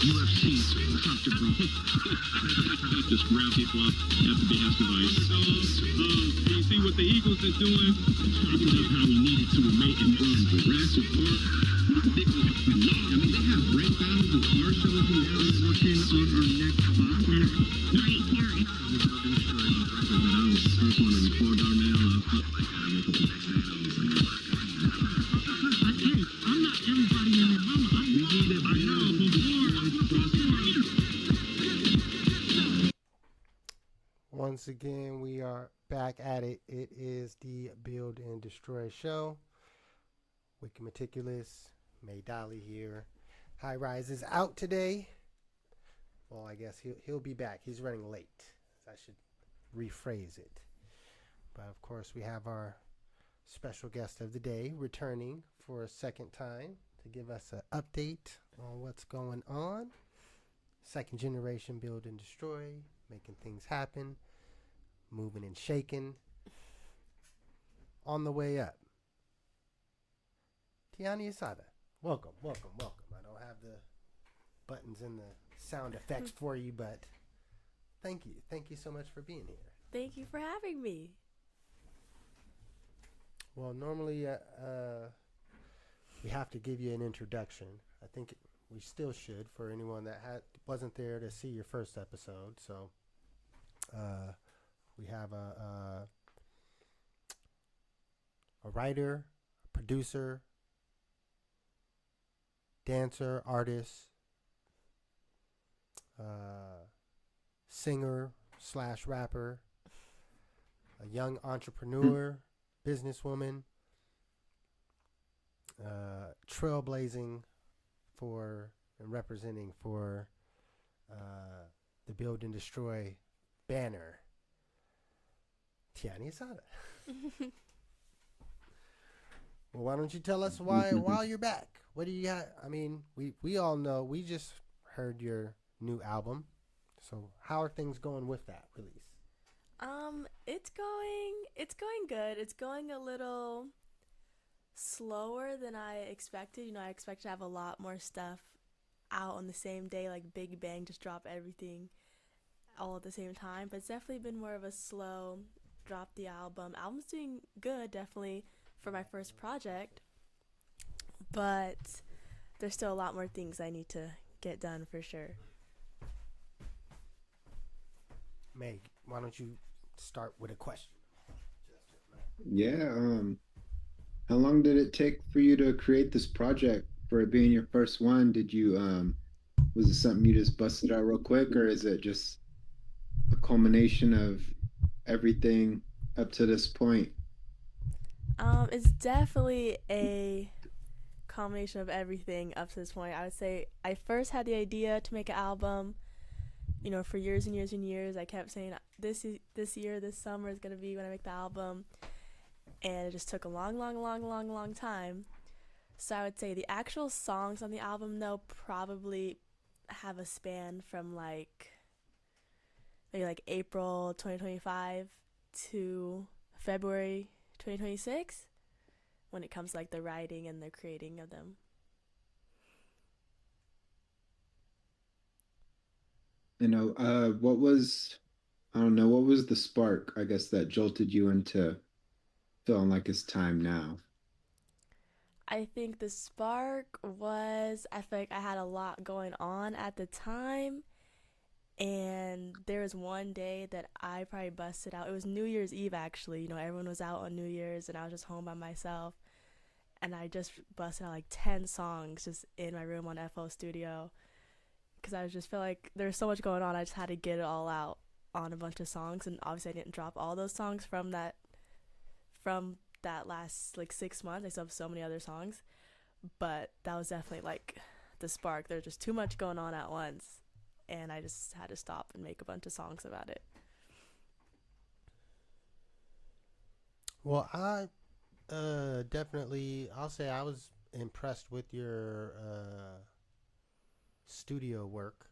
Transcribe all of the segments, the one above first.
UFC's comfortable. Just round people up at the behest of ice. You see what the Eagles are doing? Talking of how we needed to make and Jurassic Park. They have great battles and car shows and now we're working on our next box. Right here. But I was first one to record Darnell up like I woke up the next day and I was like, hey, I'm not everybody in it. We need it. I know. Once again, we are back at it. It is the Build and Destroy show. Wicked Meticulous, May Dolly here. High Rise is out today. Well, I guess he'll be back. He's running late. I should rephrase it. But of course, we have our special guest of the day returning for a second time to give us an update on what's going on. Second generation Build and Destroy, making things happen, moving and shaking, on the way up. Tianey Assata, welcome. I don't have the buttons and the sound effects for you, but thank you. Thank you so much for being here. Thank you for having me. Well, normally we have to give you an introduction. I think we still should for anyone that wasn't there to see your first episode. So we have a writer, producer, dancer, artist, singer / rapper, a young entrepreneur, businesswoman, trailblazing for and representing for the Build and Destroy banner, Tianey Assata. Well, why don't you tell us while you're back? What do you got? I mean, we all know. We just heard your new album. So how are things going with that release? It's going good. It's going a little slower than I expected. You know, I expected to have a lot more stuff out on the same day, like Big Bang, just drop everything all at the same time. But it's definitely been more of a slow drop the album. Album's doing good, definitely, for my first project. But there's still a lot more things I need to get done for sure. Meg, why don't you start with a question? Yeah. How long did it take for you to create this project for it being your first one? Did you was it something you just busted out real quick, or is it just a culmination of everything up to this point? It's definitely a combination of everything up to this point. I would say I first had the idea to make an album, you know, for years and years and years. I kept saying this summer is going to be when I make the album. And it just took a long time. So I would say the actual songs on the album, though, probably have a span from maybe April 2025 to February 2026 when it comes to the writing and the creating of them. You know, what was the spark, I guess, that jolted you into feeling like it's time now? I think the spark was, I feel like I had a lot going on at the time, and there was one day that I probably busted out. It was New Year's Eve, actually. You know, everyone was out on New Year's, and I was just home by myself, and I just busted out 10 songs just in my room on FL Studio, because I just felt like there was so much going on. I just had to get it all out on a bunch of songs, and obviously I didn't drop all those songs from that last 6 months. I still have so many other songs, but that was definitely the spark. There's just too much going on at once, and I just had to stop and make a bunch of songs about it. Well, I definitely, I'll say I was impressed with your studio work.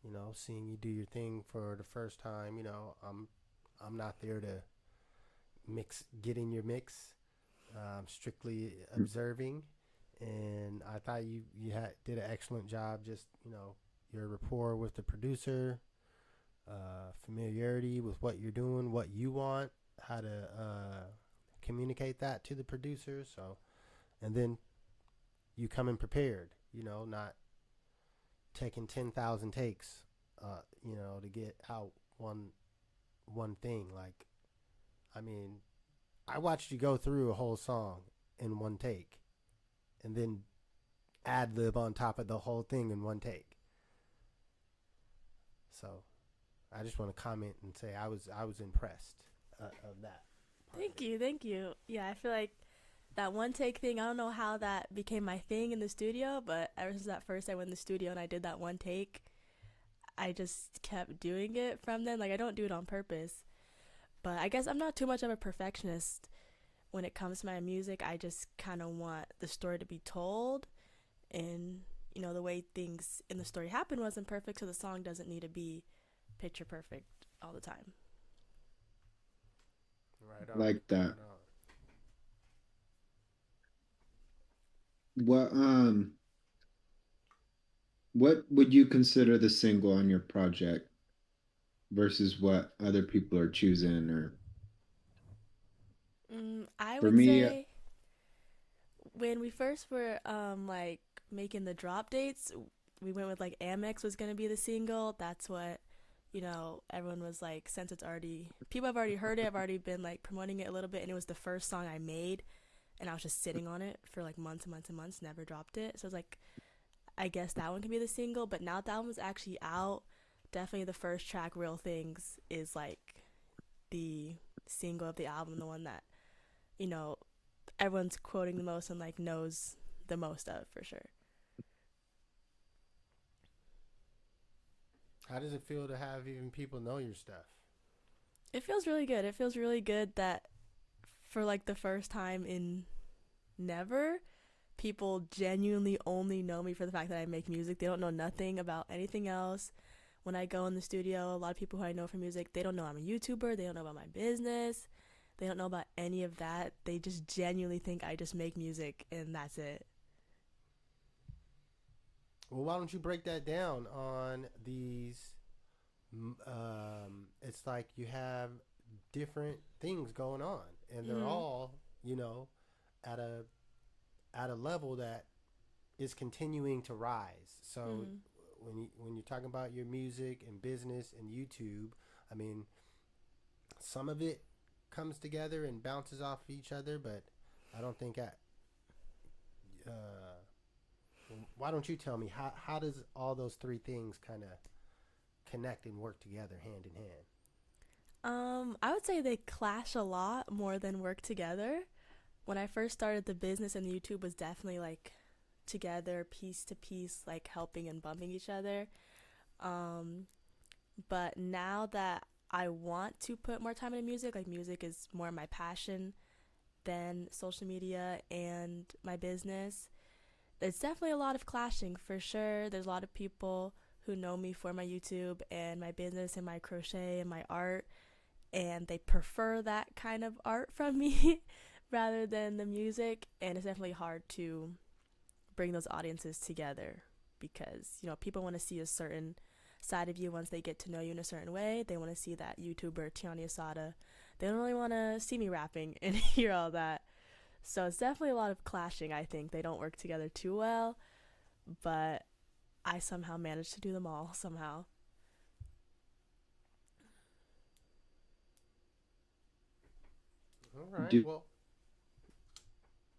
You know, seeing you do your thing for the first time. You know, I'm not there to get in your mix. I'm strictly observing and I thought you did an excellent job. Just your rapport with the producer, familiarity with what you're doing, what you want, how to communicate that to the producer. So, and then you come in prepared. Not taking 10,000 takes, to get out one thing. Like, I mean, I watched you go through a whole song in one take, and then ad lib on top of the whole thing in one take. So, I just want to comment and say I was impressed of that. Thank you. Yeah, I feel like that one take thing, I don't know how that became my thing in the studio, but ever since that first I went in the studio and I did that one take, I just kept doing it from then. Like, I don't do it on purpose, but I guess I'm not too much of a perfectionist when it comes to my music. I just kind of want the story to be told, and the way things in the story happen wasn't perfect, so the song doesn't need to be picture perfect all the time. Right on. Like that. Right on. What would you consider the single on your project versus what other people are choosing? Or I for would me, say when we first were like making the drop dates, we went with like Amex was gonna be the single. That's what everyone was like, since it's already, people have already heard it, I've already been like promoting it a little bit, and it was the first song I made, and I was just sitting on it for like months and months and months, never dropped it. So it's like, I guess that one can be the single. But now that album's actually out, definitely the first track, Real Things, is like the single of the album, the one that everyone's quoting the most and like knows the most of, for sure. How does it feel to have even people know your stuff? It feels really good. It feels really good that for like the first time in never, people genuinely only know me for the fact that I make music. They don't know nothing about anything else. When I go in the studio, a lot of people who I know from music, they don't know I'm a YouTuber. They don't know about my business. They don't know about any of that. They just genuinely think I just make music and that's it. Well, why don't you break that down on these? It's like you have different things going on, and they're all, at a level that is continuing to rise. So when you're talking about your music and business and YouTube, I mean, some of it comes together and bounces off each other, but I don't think why don't you tell me how does all those three things kind of connect and work together hand in hand? I would say they clash a lot more than work together. When I first started the business, and the YouTube was definitely like together, piece to piece, like helping and bumping each other. But now that I want to put more time into music, like music is more my passion than social media and my business, it's definitely a lot of clashing, for sure. There's a lot of people who know me for my YouTube and my business and my crochet and my art, and they prefer that kind of art from me rather than the music. And it's definitely hard to bring those audiences together because people want to see a certain side of you once they get to know you in a certain way. They want to see that YouTuber Tianey Assata. They don't really want to see me rapping and hear all that. So it's definitely a lot of clashing. I think they don't work together too well, but I somehow managed to do them all somehow. All right. do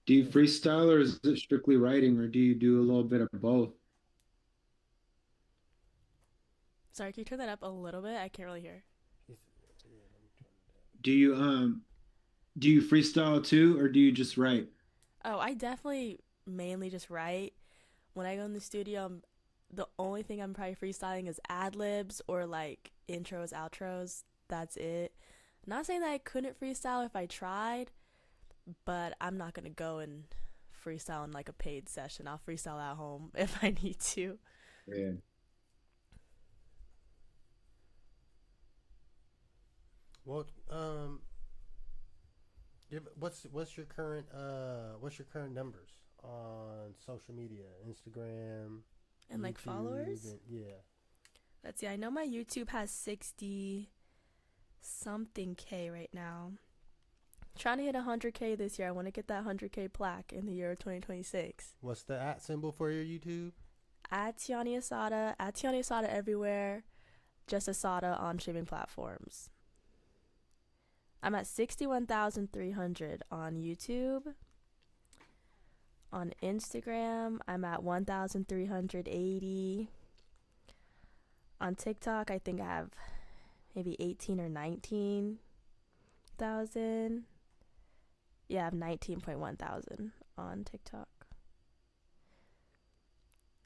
do you freestyle, or is it strictly writing, or do you do a little bit of both? Sorry, can you turn that up a little bit? I can't really hear. Do you freestyle too, or do you just write? Oh, I definitely mainly just write. When I go in the studio, the only thing I'm probably freestyling is ad libs or like intros, outros. That's it. Not saying that I couldn't freestyle if I tried, but I'm not gonna go and freestyle in like a paid session. I'll freestyle at home if I need to. Yeah. Well, what's your current numbers on social media, Instagram, And like YouTube, followers? yeah. Let's see. I know my YouTube has 60 something K right now. Trying to hit 100K this year. I want to get that 100K plaque in the year of 2026. What's the @ symbol for your YouTube? At Tianey Assata everywhere. Just Assata on streaming platforms. I'm at 61,300 on YouTube. On Instagram, I'm at 1,380. On TikTok, I think I have maybe 18 or 19,000. Yeah, I have 19.1 thousand on TikTok.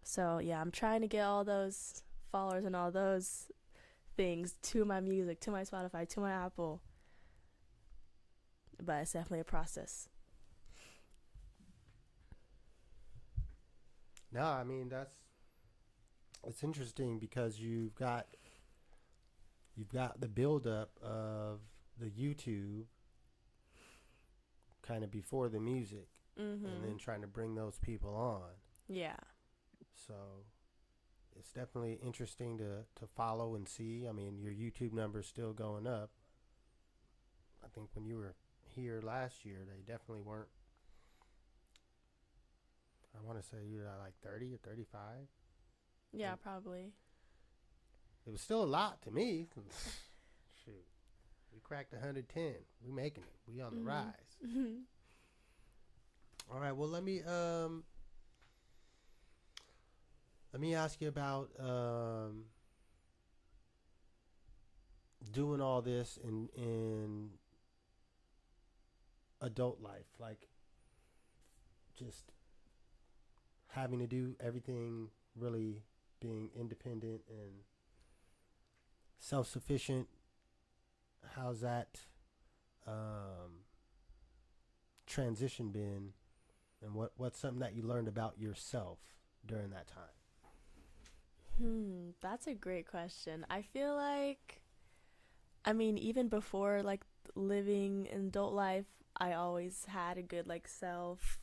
So, yeah, I'm trying to get all those followers and all those things to my music, to my Spotify, to my Apple. But it's definitely a process. No, I mean it's interesting because you've got the buildup of the YouTube kind of before the music, and then trying to bring those people on. Yeah. So it's definitely interesting to follow and see. I mean, your YouTube number's still going up. I think when you were here last year, they definitely weren't. I want to say you were at like 30 or 35. Yeah, probably. It was still a lot to me. Shoot. We cracked 110. We making it. We on the rise. All right. Well, let me ask you about doing all this in adult life, like just having to do everything, really being independent and self-sufficient. How's that transition been, and what's something that you learned about yourself during that time? That's a great question. I feel like, I mean, even before like living in adult life, I always had a good like self,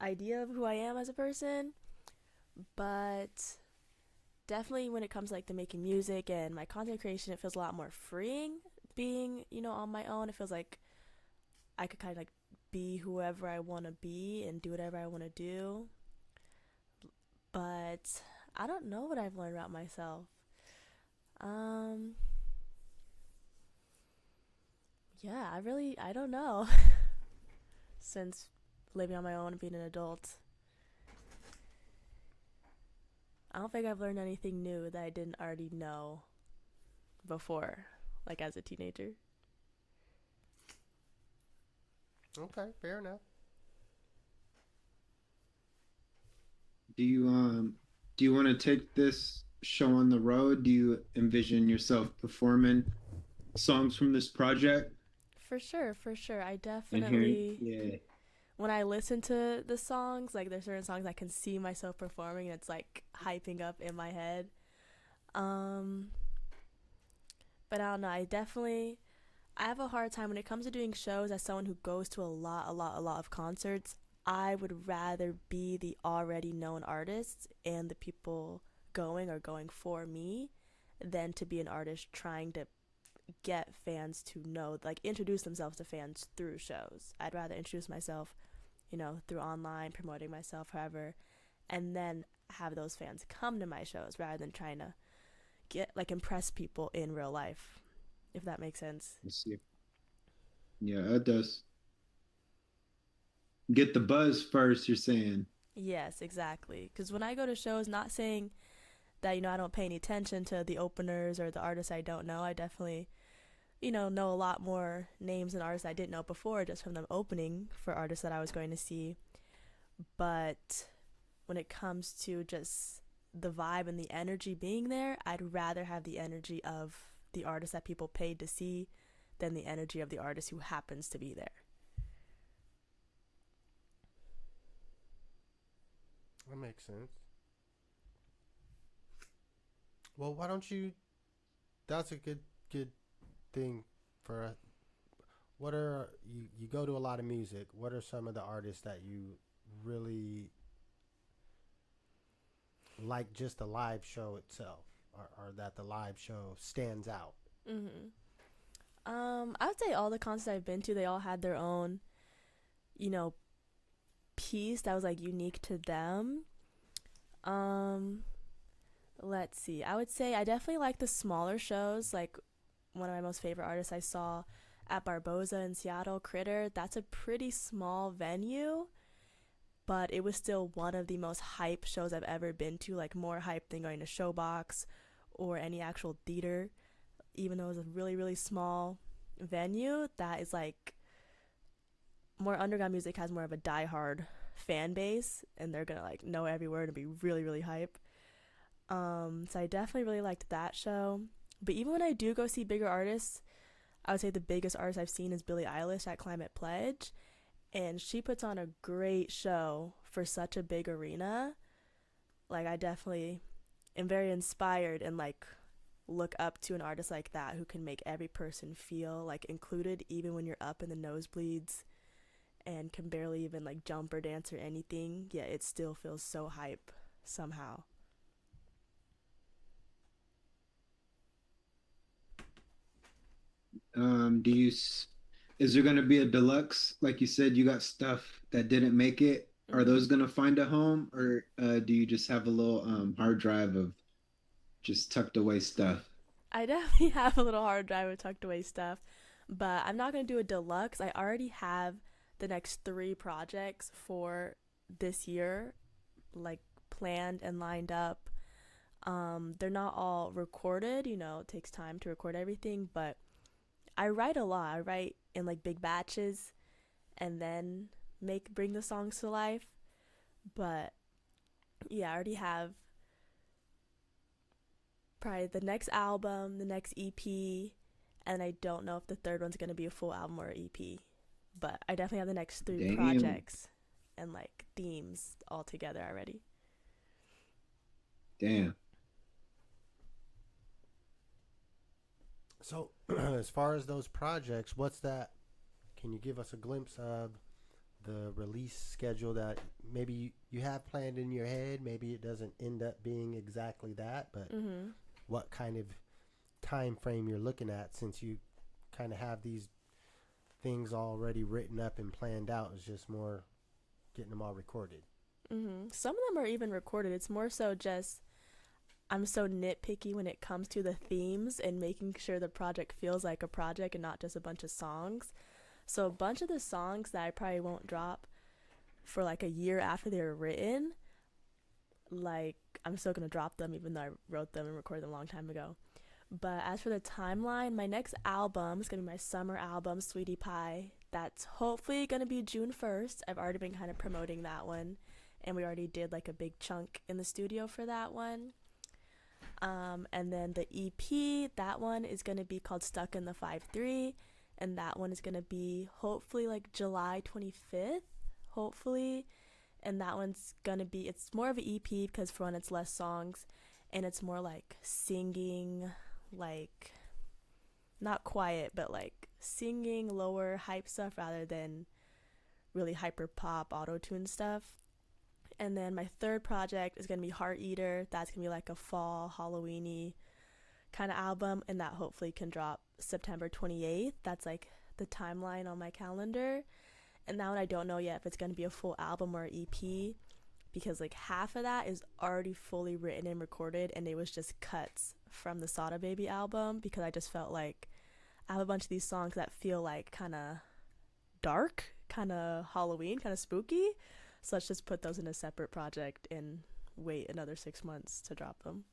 idea of who I am as a person. But definitely when it comes like to making music and my content creation, it feels a lot more freeing being, on my own. It feels like I could kind of like be whoever I want to be and do whatever I want to do. But I don't know what I've learned about myself. Yeah, I don't know. Since living on my own and being an adult, I don't think I've learned anything new that I didn't already know before, like as a teenager. Okay, fair enough. Do you want to take this show on the road? Do you envision yourself performing songs from this project? For sure. I And definitely, yeah. when I listen to the songs, like there's certain songs I can see myself performing and it's like hyping up in my head. But I don't know, I have a hard time when it comes to doing shows. As someone who goes to a lot of concerts, I would rather be the already known artists and the people going are going for me than to be an artist trying to get fans to know, like introduce themselves to fans through shows. I'd rather introduce myself, through online, promoting myself, however, and then have those fans come to my shows rather than trying to impress people in real life, if that makes sense. I see. Yeah, it does. Get the buzz first, you're saying. Yes, exactly. Because when I go to shows, not saying that, I don't pay any attention to the openers or the artists I don't know. I definitely, know a lot more names and artists I didn't know before just from them opening for artists that I was going to see. But when it comes to just the vibe and the energy being there, I'd rather have the energy of the artist that people paid to see than the energy of the artist who happens to be there. That makes sense. Well, why don't you? That's a good thing for. What are you go to a lot of of music, what are some of the artists that you really like just the live show itself, or that the live show stands out? Mhm. I would say all the concerts I've been to, they all had their own, you know, piece that was like unique to them. Um, let's see. I would say I definitely like the smaller shows. Like one of my most favorite artists I saw at Barboza in Seattle, Critter. That's a pretty small venue, but it was still one of the most hype shows I've ever been to. Like more hype than going to Showbox or any actual theater. Even though it was a really really small venue, that is like more underground music has more of a diehard fan base, and they're gonna like know every word and be really really hype. So I definitely really liked that show. But even when I do go see bigger artists, I would say the biggest artist I've seen is Billie Eilish at Climate Pledge, and she puts on a great show for such a big arena. Like I definitely am very inspired and like look up to an artist like that who can make every person feel like included even when you're up in the nosebleeds and can barely even like jump or dance or anything, yet it still feels so hype somehow. Do you is there gonna be a deluxe? Like you said, you got stuff that didn't make it. Are Hmm. those gonna find a home, or do you just have a little hard drive of just tucked away stuff? I definitely have a little hard drive with tucked away stuff, but I'm not going to do a deluxe. I already have the next three projects for this year, like planned and lined up. They're not all recorded, it takes time to record everything, but I write a lot. I write in like big batches and then bring the songs to life. But yeah, I already have probably the next album, the next EP, and I don't know if the third one's gonna be a full album or EP. But I definitely have the next three Damn, projects and like themes all together already. damn. So, as far as those projects, what's that? Can you give us a glimpse of the release schedule that maybe you have planned in your head? Maybe it doesn't end up being exactly that, but Mhm. what kind of time frame you're looking at, since you kind of have these things already written up and planned out. It's just more getting them all recorded. Mhm. Some of them are even recorded. It's more so just I'm so nitpicky when it comes to the themes and making sure the project feels like a project and not just a bunch of songs. So a bunch of the songs that I probably won't drop for like a year after they were written, like I'm still gonna drop them even though I wrote them and recorded them a long time ago. But as for the timeline, my next album is gonna be my summer album, Sweetie Pie. That's hopefully gonna be June 1st. I've already been kind of promoting that one, and we already did like a big chunk in the studio for that one. And then the EP, that one is gonna be called Stuck in the 5-3, and that one is gonna be hopefully like July 25th, hopefully. And that one's gonna be, it's more of an EP because for one, it's less songs, and it's more like singing, like not quiet, but like singing lower hype stuff rather than really hyper pop auto tune stuff. And then my third project is gonna be Heart Eater. That's gonna be like a fall Halloweeny kind of album, and that hopefully can drop September 28th. That's like the timeline on my calendar. And that one I don't know yet if it's gonna be a full album or EP because like half of that is already fully written and recorded, and it was just cuts from the Sada Baby album because I just felt like I have a bunch of these songs that feel like kind of dark, kind of Halloween, kind of spooky. So let's just put those in a separate project and wait another 6 months to drop them.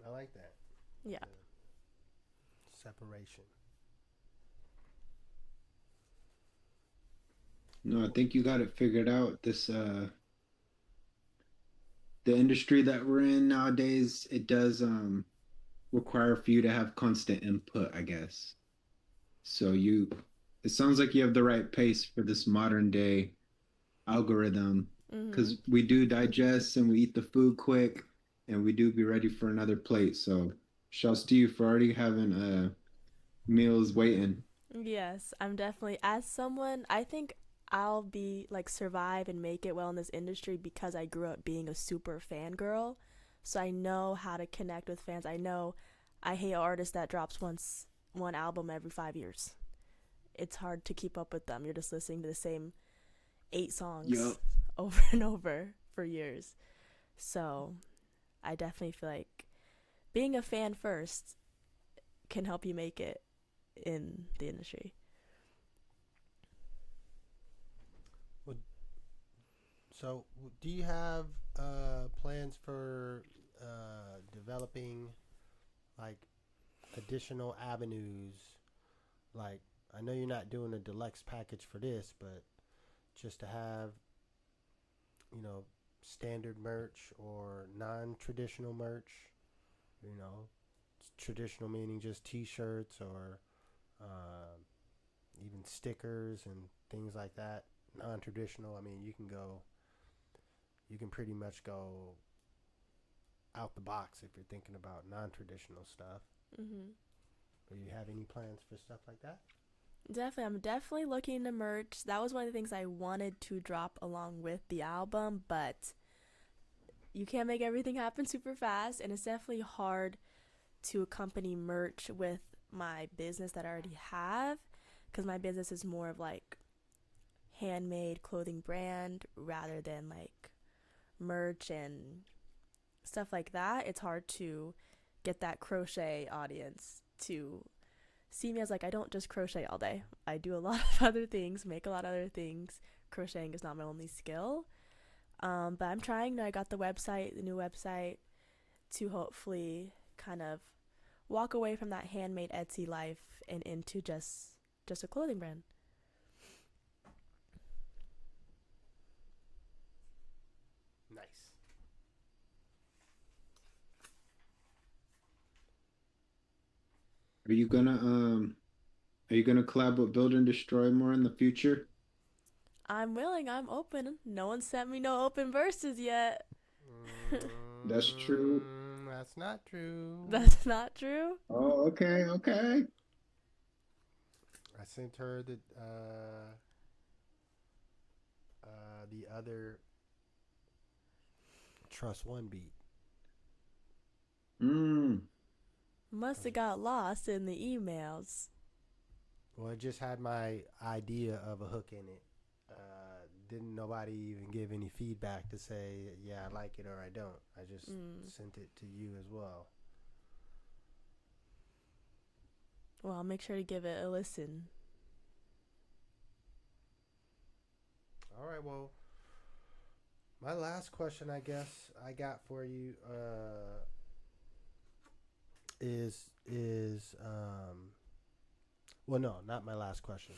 I like that. Yeah. Separation. No, I think you got it figured out. This the industry that we're in nowadays, it does require for you to have constant input, I guess. So you it sounds like you have the right pace for this modern day algorithm Mhm. because we do digest and we eat the food quick and we do be ready for another plate. So shouts to you for already having meals waiting. Yes, I'm definitely, as someone, I think I'll be like survive and make it well in this industry because I grew up being a super fangirl. So I know how to connect with fans. I know I hate an artist that drops one album every 5 years. It's hard to keep up with them. You're just listening to the same 8 songs Yup. over and over for years. So I definitely feel like being a fan first can help you make it in the industry. So, do you have plans for developing like additional avenues? Like, I know you're not doing a deluxe package for this, but just to have, standard merch or non-traditional merch. You know, traditional meaning just T-shirts or uh, even stickers and things like that. Non-traditional, I mean, you can pretty much go out the box if you're thinking about non-traditional stuff. Mm-hmm. Do you have any plans for stuff like that? Definitely, I'm definitely looking into merch. That was one of the things I wanted to drop along with the album, but you can't make everything happen super fast, and it's definitely hard to accompany merch with my business that I already have, because my business is more of like handmade clothing brand rather than like merch and stuff like that. It's hard to get that crochet audience to see me as like I don't just crochet all day. I do a lot of other things, make a lot of other things. Crocheting is not my only skill. But I'm trying. I got the new website, to hopefully kind of walk away from that handmade Etsy life and into just a clothing brand. Nice. Are you gonna collab with Build and Destroy more in the future? I'm willing. I'm open. No one sent me no open verses yet. That's true. That's not true. That's not true. Oh, okay, okay. I sent her the other Trust One beat. Mm. Must have got lost in the emails. Well, it just had my idea of a hook in it. Didn't nobody even give any feedback to say, yeah, I like it or I don't. I just sent it to you as well. Well, I'll make sure to give it a listen. All right, well, my last question, I guess, I got for you is well, no, not my last question.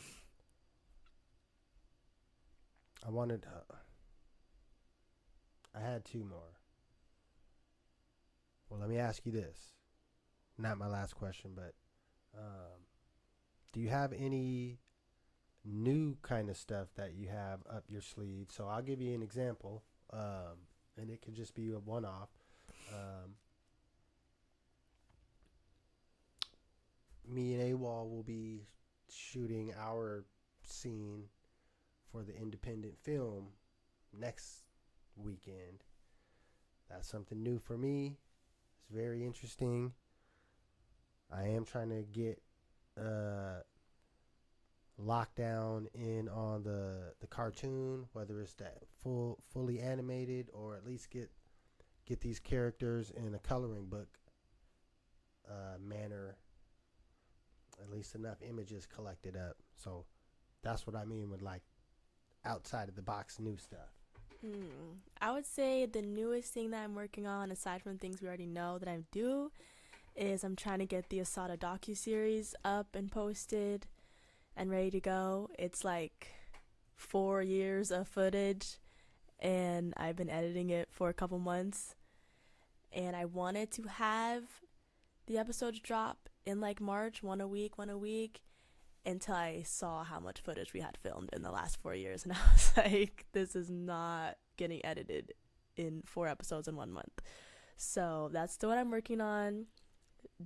I had two more. Well, let me ask you this. Not my last question, but do you have any new kind of stuff that you have up your sleeve? So I'll give you an example, and it could just be a one-off. Me and AWOL will be shooting our scene for the independent film next weekend. That's something new for me. It's very interesting. I am trying to get lockdown in on the cartoon, whether it's that fully animated or at least get these characters in a coloring book manner, at least enough images collected up. So that's what I mean with like outside of the box new stuff. I would say the newest thing that I'm working on, aside from things we already know that I do, is I'm trying to get the Assata docuseries up and posted and ready to go. It's like 4 years of footage, and I've been editing it for a couple months. And I wanted to have the episodes drop in like March, one a week, until I saw how much footage we had filmed in the last 4 years. And I was like, this is not getting edited in 4 episodes in 1 month. So that's what I'm working on.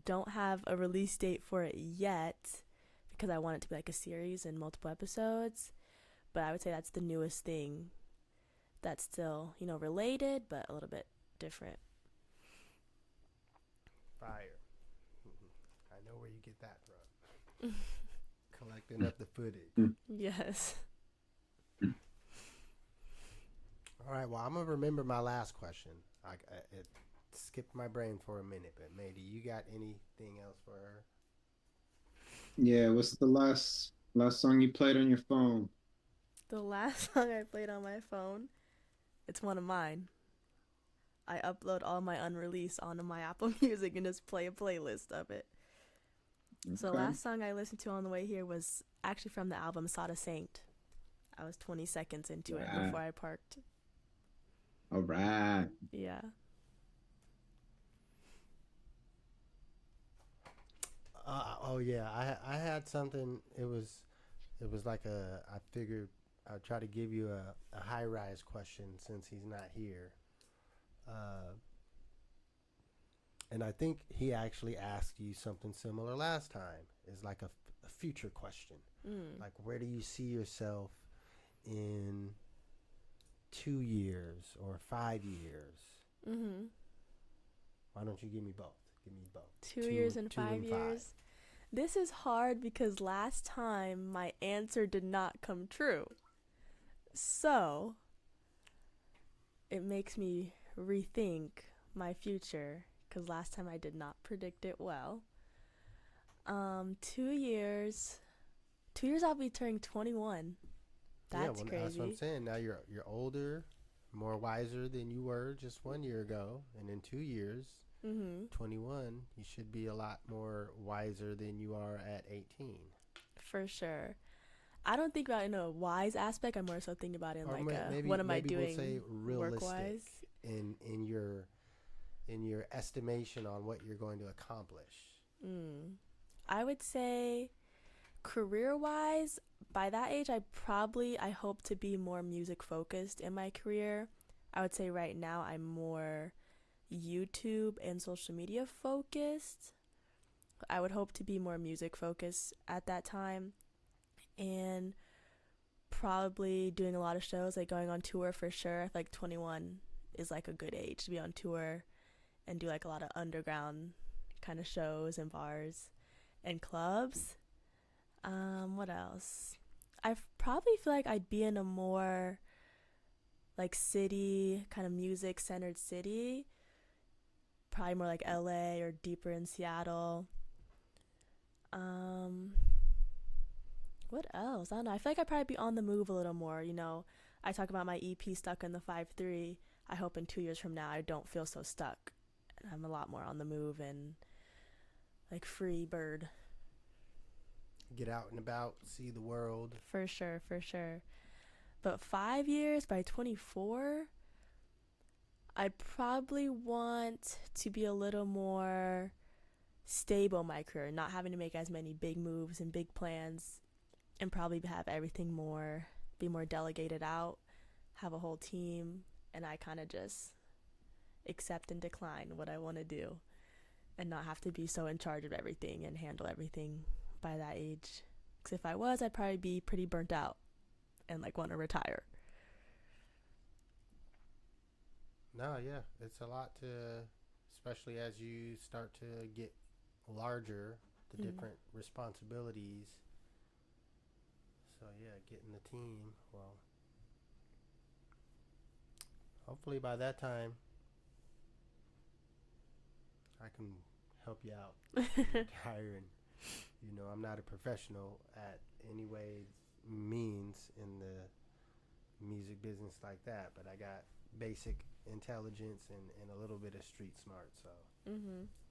don't have a release date for it yet because I want it to be like a series and multiple episodes. But I would say that's the newest thing that's still, related, but a little bit different. Fire. I know where you get that from. Collecting up the footage. Yes. All right, well, I'm going to remember my last question. It skipped my brain for a minute, but maybe you got anything else for her? Yeah, what's the last song you played on your phone? The last song I played on my phone, it's one of mine. I upload all my unreleased onto my Apple Music and just play a playlist of it. So the Okay. last song I listened to on the way here was actually from the album Assata Saint. I was 20 seconds into it Wow. before I parked. All right. Yeah. Oh yeah, I had something. It was like I figured I'd try to give you a high rise question since he's not here. And I think he actually asked you something similar last time. It's like a future question. Like, where do you see yourself in 2 years or 5 years? Mm-hmm. Why don't you give me both? Give me both. 2 years and 2 5 and years. This is hard because last time my answer did not come true. So it makes me rethink my future because last time I did not predict it well. 2 years. 2 years I'll be turning 21. That's crazy. That's what I'm saying. Now you're older, more wiser than you were just 1 year ago, and in 2 years, 21, you should be a lot more wiser than you are at 18. For sure. I don't think about it in a wise aspect. I'm more so thinking about it in Maybe, what am I doing we'll say realistic work-wise? in your estimation on what you're going to accomplish. I would say career-wise, by that age, I hope to be more music-focused in my career. I would say right now I'm more YouTube and social media focused. I would hope to be more music focused at that time, and probably doing a lot of shows, like going on tour for sure. I feel like 21 is like a good age to be on tour and do like a lot of underground kind of shows and bars and clubs. What else? I probably feel like I'd be in a more like city, kind of music centered city. Probably more like LA or deeper in Seattle. What else? I don't know. I feel like I'd probably be on the move a little more. I talk about my EP Stuck in the 5-3. I hope in 2 years from now I don't feel so stuck. And I'm a lot more on the move and like free bird. Get out and about, see the world. For sure. But 5 years, by 24, I'd probably want to be a little more stable in my career, not having to make as many big moves and big plans, and probably have everything be more delegated out, have a whole team, and I kind of just accept and decline what I want to do and not have to be so in charge of everything and handle everything by that age. Because if I was, I'd probably be pretty burnt out and like want to retire. No, yeah, it's a lot especially as you start to get larger, the different responsibilities. So yeah, getting the team, well, hopefully by that time I can help you out retiring. I'm not a professional at any way means in the music business like that, but I got basic intelligence and a little bit of street smart, so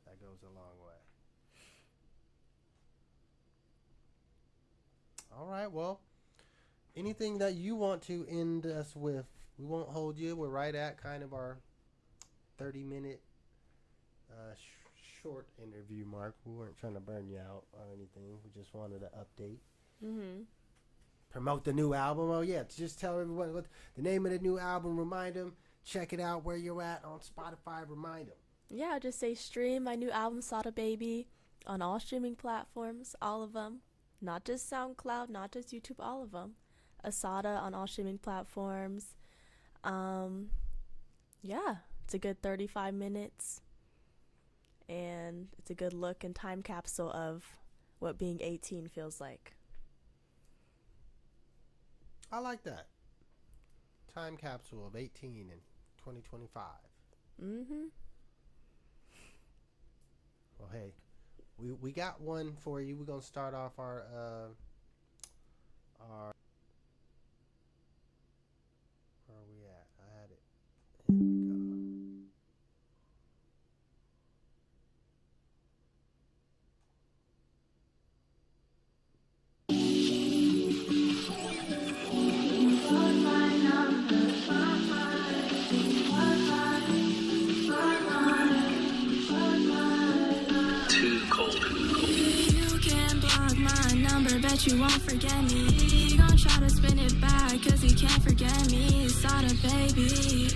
that goes a long way. All right, well, anything that you want to end us with? We won't hold you. We're right at kind of our 30-minute short interview mark. We weren't trying to burn you out or anything. We just wanted to update. Promote the new album. Oh yeah, just tell everyone what the name of the new album. Remind them. Check it out where you're at on Spotify. Remind them. Yeah, I'll just say stream my new album Sada Baby on all streaming platforms, all of them. Not just SoundCloud, not just YouTube, all of them. Assata on all streaming platforms. Yeah, it's a good 35 minutes. And it's a good look and time capsule of what being 18 feels like. I like that. Time capsule of 18 in 2025. Mm-hmm. Well, hey, we got one for you. We're gonna start off our where are we at? I had it. Here we go. Bet you won't forget me. He gon' try to spin it back, cause he can't forget me. Sada baby.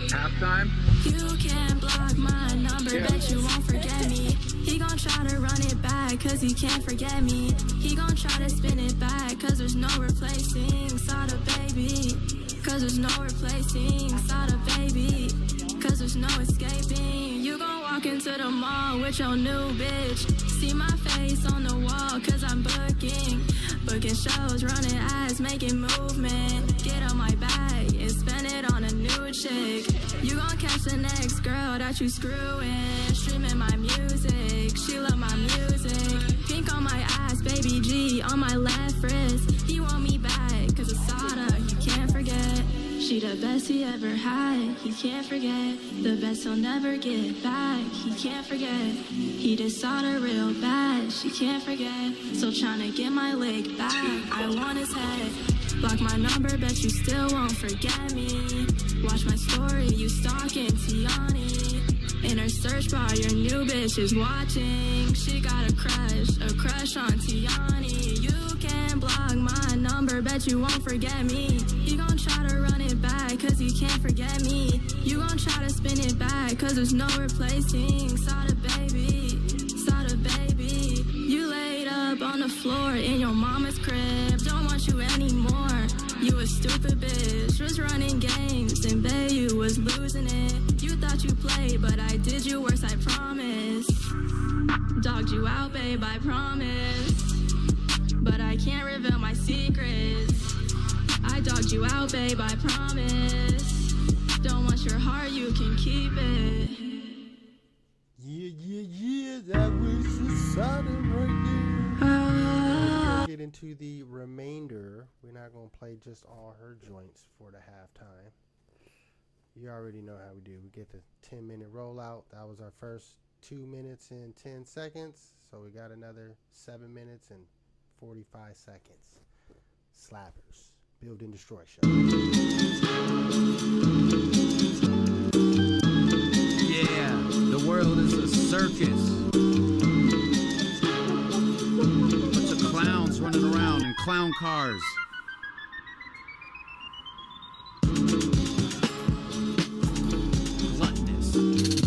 Halftime? You can't block my number, bet you won't forget me. He gon' try to run it back, cause he can't forget me. He gon' try to spin it back, cause there's no replacing Sada baby. Cause there's no replacing Sada baby. Cause there's no escaping. You gon' walk into the mall with your new bitch. See my face on the wall, cause I'm booking shows, running ads, making movement. Get on my bag and spend it on a new chick. You gon' catch the next girl that you screwing. Streaming my music, she love my music. Pink on my ass, baby G on my left wrist. He want me back, cause it's Sada, he can't forget. She the best he ever had, he can't forget. The best he'll never get back, he can't forget. He just saw her real bad, she can't forget. So tryna get my leg back, I want his head. Block my number, bet you still won't forget me. Watch my story, you stalking Tianey. In her search bar, your new bitch is watching. She got a crush on Tianey. You can block my number, bet you won't forget me. He gon' try to run it back, cause he can't forget me. You gon' try to spin it back, cause there's no replacing Sada baby, Sada baby. You laid up on the floor in your mama's crib. Don't want you anymore. You a stupid bitch, was running games, and babe, you was losing it. You thought you played, but I did you worse, I promise. Dogged you out, babe, I promise. But I can't reveal my secrets. I dogged you out, babe, I promise. Don't want your heart, you can keep it. Yeah, that was Assata right there. Get into the remainder. We're not gonna play just all her joints for the halftime. You already know how we do. We get the 10-minute rollout. That was our first 2 minutes and 10 seconds. So we got another 7 minutes and 45 seconds. Slappers. Build and Destroy show. Yeah, the world is a circus. Bunch of clowns running around in clown cars. Gluttonous,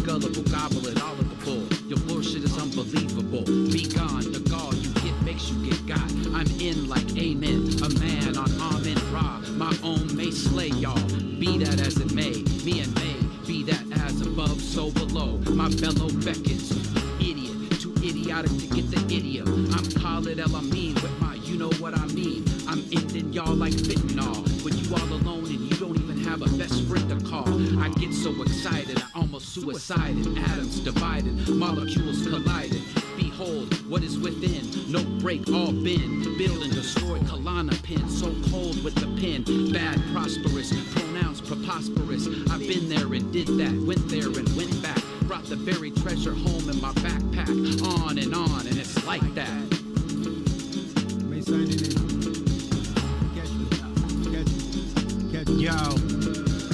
gullible, gobble it all of the bull. Your bullshit is unbelievable. Be gone, the gall you get makes you get got. I'm in like amen, a man on Amen Ra. My own may slay y'all, be that as it may. Me and May, be that as above, so below. My bellow beckons, idiot, too idiotic to get the idiom. I'm Khalid El Amin with my you know what I mean. I'm ending y'all like fentanyl. When you all alone and you don't even have a best friend to call. I get so excited, I almost suicided. Atoms divided, molecules collided. Behold what is within, no break, all bend. Build and destroy Kalana pin, so cold with the pen. Bad, prosperous, pronouns preposterous. I've been there and did that, went there and went back. Brought the buried treasure home in my backpack. On, and it's like that. Yo,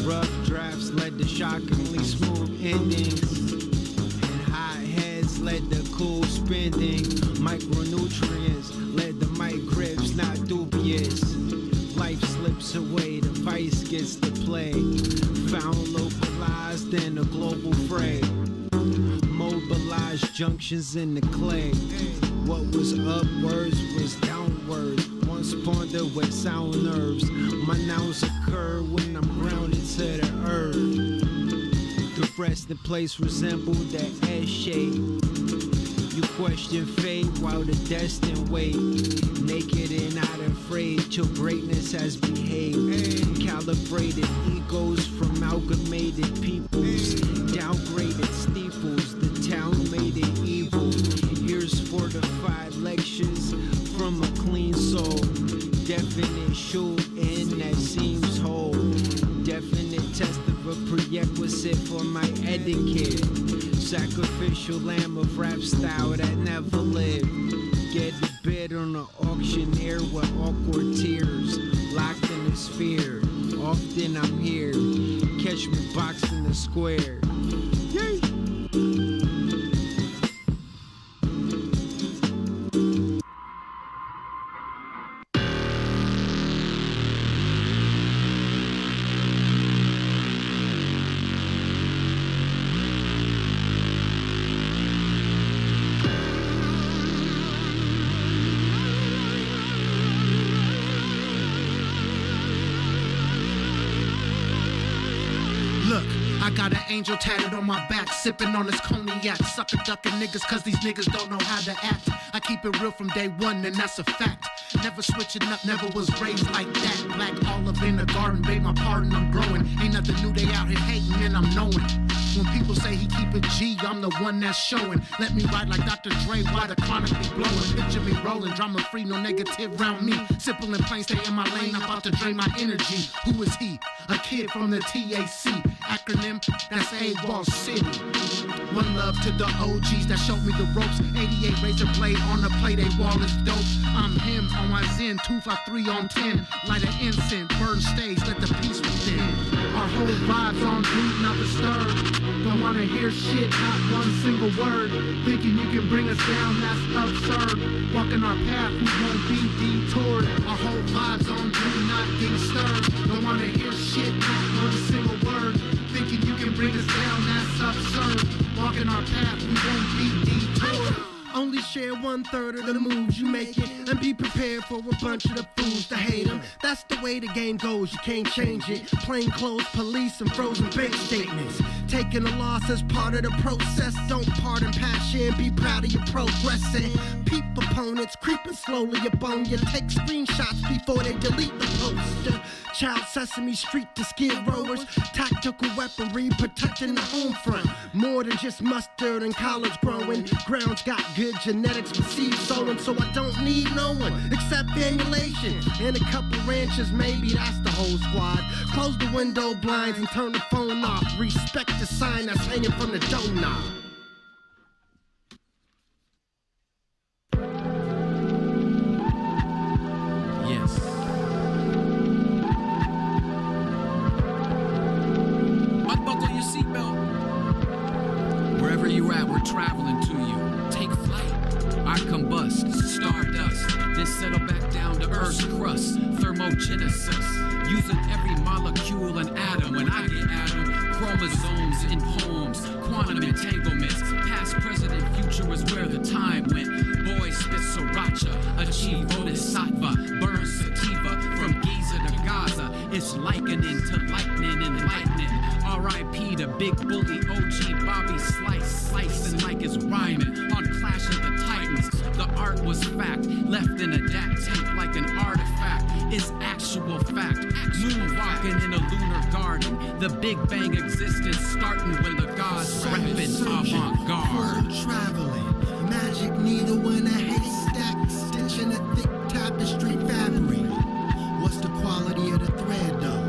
rough drafts led to shockingly smooth endings, and hot heads led to cool spending. Micronutrients led to mic grips, not dubious. Life slips away, the vice gets to play. Found localized in a global fray. junctions in the clay. What was upwards was downwards. Once ponder with sound nerves. My nouns occur when I'm grounded to the earth. The resting place resembled that S shape. You question fate while the destined wait. Naked and not afraid till greatness has behaved. Calibrated egos from amalgamated peoples. Downgraded steeples, the town made it evil. Years fortified lectures from a clean soul. Definite shooting that seems whole. Definite test of a prerequisite for my etiquette. Sacrificial lamb of rap style that never lived. Get the bid on the auctioneer with awkward tears. Locked in the sphere. Often I'm here. Catch me boxing the square. Yay! I got an angel tatted on my back, sipping on this cognac, sucker ducking niggas cause these niggas don't know how to act. I keep it real from day one and that's a fact. Never switching up, never was raised like that. Black olive in the garden, beg my pardon, I'm growing. Ain't nothing new, they out here hating and I'm knowing. When people say he keep it G, I'm the one that's showing. Let me ride like Dr. Dre while the chronic be blowing. Picture me rolling, drama free, no negative round me. Simple and plain, stay in my lane, I'm about to drain my energy. Who is he? A kid from the TAC. Acronym, that's AWOL City. One love to the OGs that showed me the ropes. 88 razor blade on the plate, AWOL is dope. I'm him on my Zen, 253 on 10. Light an incense, burn stage, let the peace within. Our whole vibes on beat, not disturbed. Don't wanna hear shit, not one single word. Thinking you can bring us down, that's absurd. Walking our path, we won't be detoured. Our whole vibes on beat, not disturbed. Don't wanna hear shit, not one single word. Thinking you can bring us down, that's absurd. Walking our path, we won't be detoured. Only share 1/3 of the moves you make it, and be prepared for a bunch of the fools to hate them. That's the way the game goes, you can't change it. Plain clothes, police, and frozen bank statements. Taking a loss as part of the process. Don't pardon passion, be proud of your progressing. Peep opponents creeping slowly upon you. Take screenshots before they delete the poster. Child Sesame Street to skid rowers. Tactical weaponry protecting the home front. More than just mustard and collard growing. Ground's got good genetics for seed sowing, so I don't need no one except emulation. And a couple ranches, maybe that's the whole squad. Close the window blinds and turn the phone off. Respect the sign that's hanging from the doorknob. Yes. Unbuckle your seatbelt. Wherever you're at, we're traveling to you. Take flight. I combust, stardust, then settle back down to Earth's crust. Thermogenesis, using every molecule and atom. When I get atom, chromosomes in poems, quantum entanglements. Past, present, and future is where the time went. Boy spit sriracha, achieve bodhisattva, burn sativa. From Giza to Gaza, it's likening to lightning and lightning. R.I.P. to Big Bully OG Bobby Slice, slicing like it's rhyming on Clash of the Titans. The art was fact, left in a DAT tape like an artifact. It's actual fact, moonwalking in a lunar garden. The Big Bang existence starting when the gods rapping avant-garde. World traveling, magic needle in a haystack, stitching a thick tapestry fabric. What's the quality of the thread though?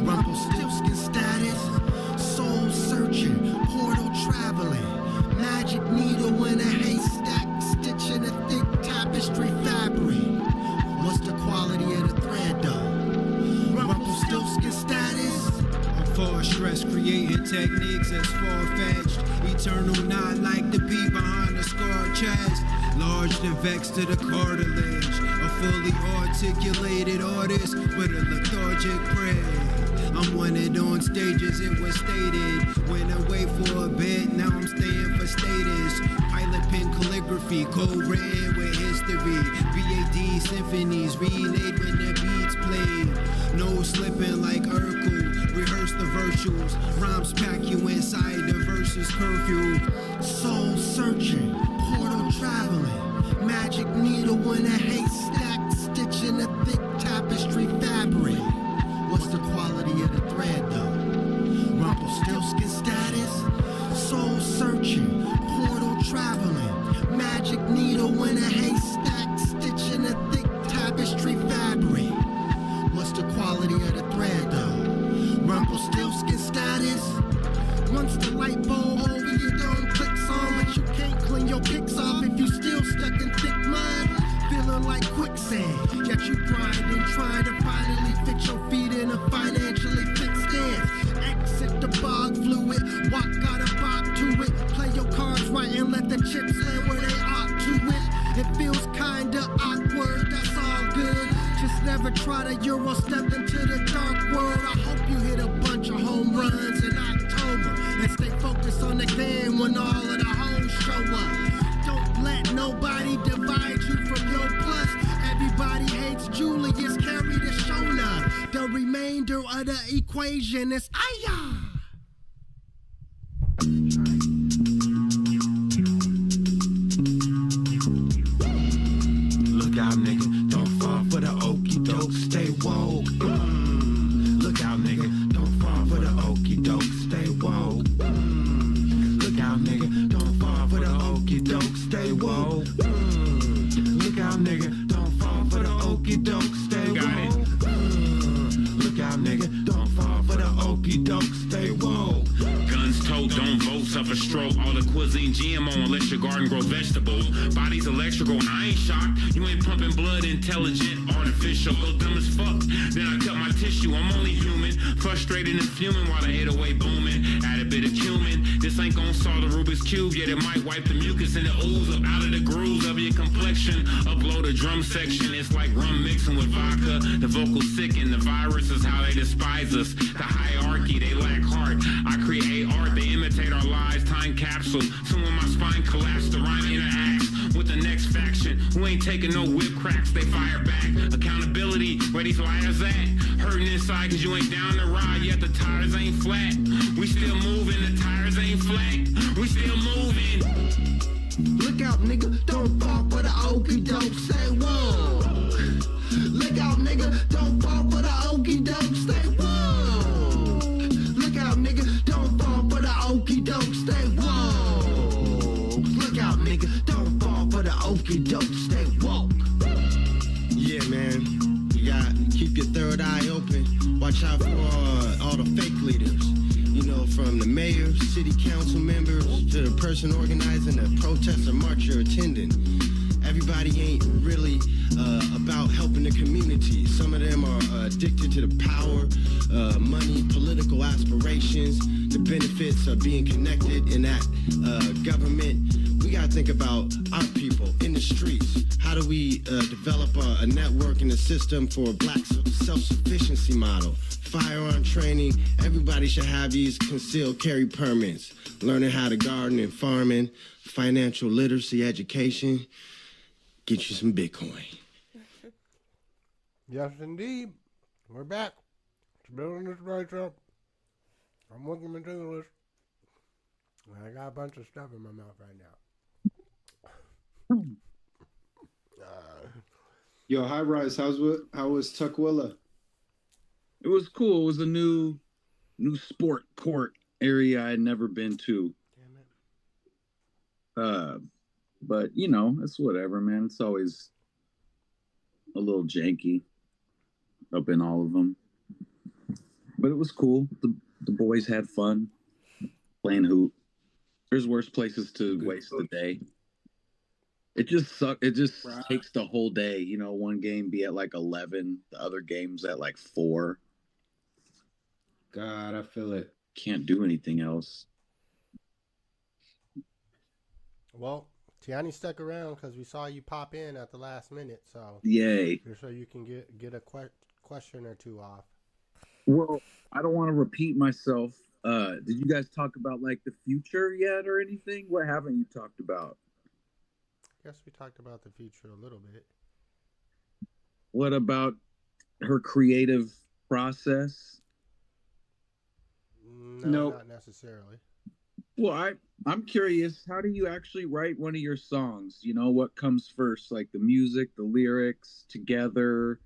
Rumpelstiltskin status, soul searching, portal traveling, magic needle in a haystack, stitching a thick tapestry fabric. What's the quality of the thread though? Rumpelstiltskin status. I'm far stressed, creating techniques as far-fetched. Eternal not like the bee behind the scarred chest. Large and vexed to the cartilage. A fully articulated artist with a lethargic prayer. I'm wanted on stages, it was stated. Went away for a bit, now I'm staying for status. Pilot pen calligraphy, code red with history. BAD symphonies, relayed when the beats played. No slipping like Urkel, rehearse the virtuals. Rhymes pack you inside the verses curfew. Soul searching, portal traveling. Magic needle in a haystack, stitching a thick tapestry fabric. What's the quality of the thread though? Rumpelstiltskin status? Soul searching, portal traveling. Magic needle in a haystack, stitching a thick tapestry fabric. What's the quality of the thread though? Rumpelstiltskin status? Once the light bulb over your dome clicks on, but you can't clean your kicks off if you still stuck in thick mud. Feeling like quicksand, yet you grinding, trying to finally fit your feet in a financially fit stance. Exit the bog fluid, walk out a bob to it. Play your cards right and let the chips land where they ought to it. It feels kinda awkward, that's all good. Just never try to Euro step into the dark world. I hope you hit a bunch of home runs in October and stay focused on the game when all of the hoes show up. Don't let nobody divide you from your plus. Everybody hates Julius, carry the Shona. The remainder of the equation is Aya. Look out, nigga, don't fall for the okie doke, stay woke. Look out, nigga, don't fall for the okie doke, stay woke. Look out, nigga, don't fall for the okie doke, stay woke. Look out, nigga, don't fall for the okie doke, stay woke. Look out, nigga, don't fall for the okie doke, stay woke. Guns tote, don't vote, suffer stroke. All the cuisine GMO unless your garden grow vegetables. Body's electrical, I ain't shocked. You ain't pumping blood, intelligent, artificial. Little dumb as fuck. Then I cut my tissue, I'm only human. Frustrated and fuming while the 808 booming. Add a bit of cumin. This ain't gon' solve the Rubik's Cube, yet it might wipe the mucus and the ooze up out of the grooves of your complexion. Upload a drum section, it's like rum mixing with vodka. The vocals sick and the virus is how they despise us. The hierarchy, they lack heart. I create art, they imitate our lives. Time capsule. Soon when my spine collapsed, the rhyme interacts with the next faction who ain't taking no whip cracks. They fire back. Accountability, where these liars at? Hurting inside cause you ain't down the ride, yet the tires ain't flat. We still moving, the tires ain't flat. We still moving. Look out, nigga, don't fall for the okie doke, stay woke. Look out, nigga, don't fall for the okie doke, stay woke. Look out, nigga, don't fall for the okie doke, stay woke. Look out, nigga, don't fall for the okie doke, stay woke. Yeah, man, you gotta keep your third eye open. Watch out for all the fake leaders. You know, from the mayors, city council members, to the person organizing the protest or march you're attending. Everybody ain't really about helping the community. Some of them are addicted to the power, money, political aspirations, the benefits of being connected in that government. We gotta think about our people in the streets. How do we develop a network and a system for a black self-sufficiency model? Firearm training, everybody should have these concealed carry permits. Learning how to garden and farming, financial literacy education, get you some Bitcoin. Yes, indeed. We're back. It's building this right up. I'm looking meticulous. I got a bunch of stuff in my mouth right now. Yo, High Rise, how was Tukwila? It was cool. It was a new sport court area I had never been to. Damn it. But you know, it's whatever, man. It's always a little janky up in all of them. But it was cool. The boys had fun playing hoop. There's worse places to waste the day. It just sucks. It just takes the whole day. You know, one game be at like 11, the other game's at like 4. God, I feel it. Can't do anything else. Well, Tianey stuck around because we saw you pop in at the last minute, so Yay. just so you can get a question or two off. Well, I don't want to repeat myself. Did you guys talk about like the future yet or anything? What haven't you talked about? I guess we talked about the future a little bit. What about her creative process? No, Nope. not necessarily. Well, I'm curious, how do you actually write one of your songs? You know, what comes first? Like the music, the lyrics together?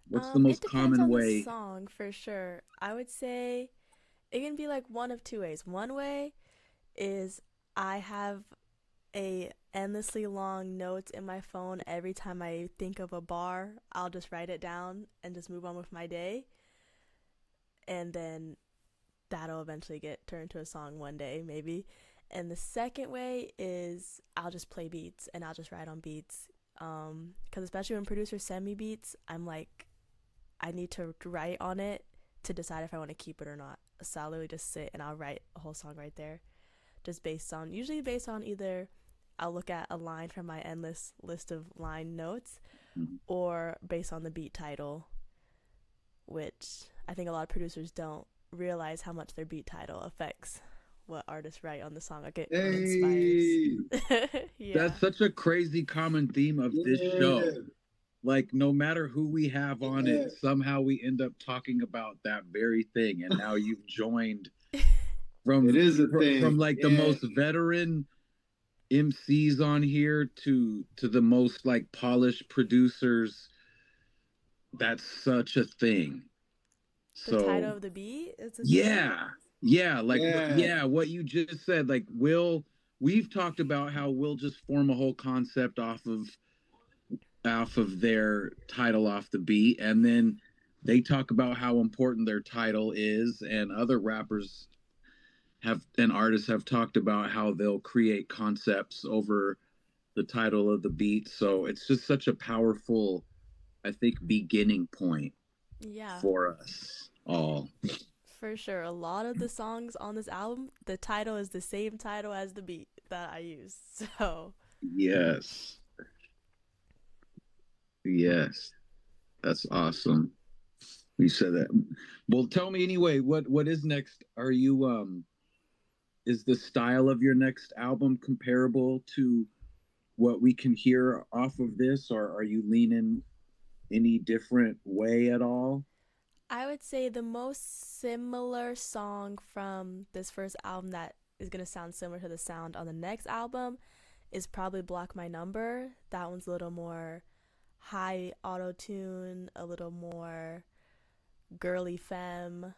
What's the It most depends common on the way? song for sure. I would say it can be like one of two ways. One way is I have a endlessly long notes in my phone. Every time I think of a bar, I'll just write it down and just move on with my day. And then that'll eventually get turned to a song one day, maybe. And the second way is I'll just play beats and I'll just write on beats. Because especially when producers send me beats, I'm like, I need to write on it to decide if I want to keep it or not. So I'll literally just sit and I'll write a whole song right there, just usually based on either I'll look at a line from my endless list of line notes, or based on the beat title, which I think a lot of producers don't realize how much their beat title affects what artists write on the song. Like it inspires. Yeah. That's such a crazy common theme of this show. Like, no matter who we have on it, somehow we end up talking about that very thing. And now you've joined from It is a thing. From like the most veteran MCs on here to the most like polished producers. That's such a thing. The title of the beat? What you just said. Like we've talked about how we'll just form a whole concept off of their title off the beat, and then they talk about how important their title is, and other rappers and artists have talked about how they'll create concepts over the title of the beat. So it's just such a powerful, I think, beginning point for us all. For sure. A lot of the songs on this album, the title is the same title as the beat that I use. So yes, that's awesome. You said that. Well, tell me anyway, what is next? Are you is the style of your next album comparable to what we can hear off of this, or are you leaning any different way at all? I would say the most similar song from this first album that is going to sound similar to the sound on the next album is probably Block My Number. That one's a little more high auto-tune, a little more girly femme,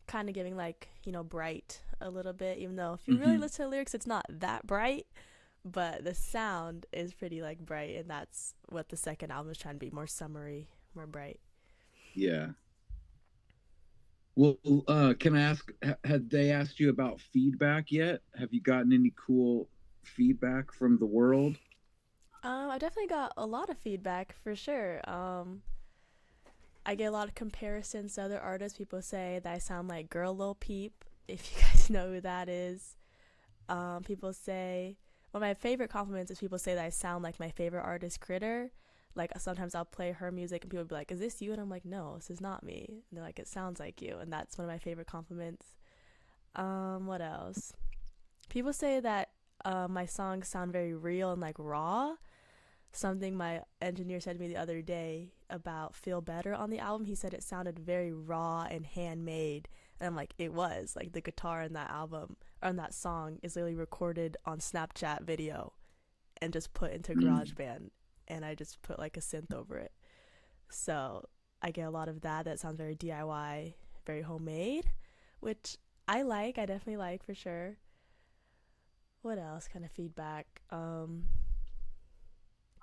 kind of giving like, bright a little bit, even though if you really listen to the lyrics, it's not that bright, but the sound is pretty like bright, and that's what the second album is trying to be, more summery, more bright. Yeah. Well, can I ask, had they asked you about feedback yet? Have you gotten any cool feedback from the world? I definitely got a lot of feedback for sure. I get a lot of comparisons to other artists. People say that I sound like Girl Lil Peep, if you guys know who that is. People say, one of my favorite compliments is people say that I sound like my favorite artist, Critter. Like, sometimes I'll play her music and people will be like, is this you? And I'm like, no, this is not me. And they're like, it sounds like you. And that's one of my favorite compliments. What else? People say that my songs sound very real and like raw. Something my engineer said to me the other day about Feel Better on the album. He said it sounded very raw and handmade. And I'm like, it was. Like, the guitar in that album, or in that song, is literally recorded on Snapchat video and just put into GarageBand. And I just put like a synth over it. So I get a lot of that. That sounds very DIY, very homemade, which I like. I definitely like for sure. What else kind of feedback?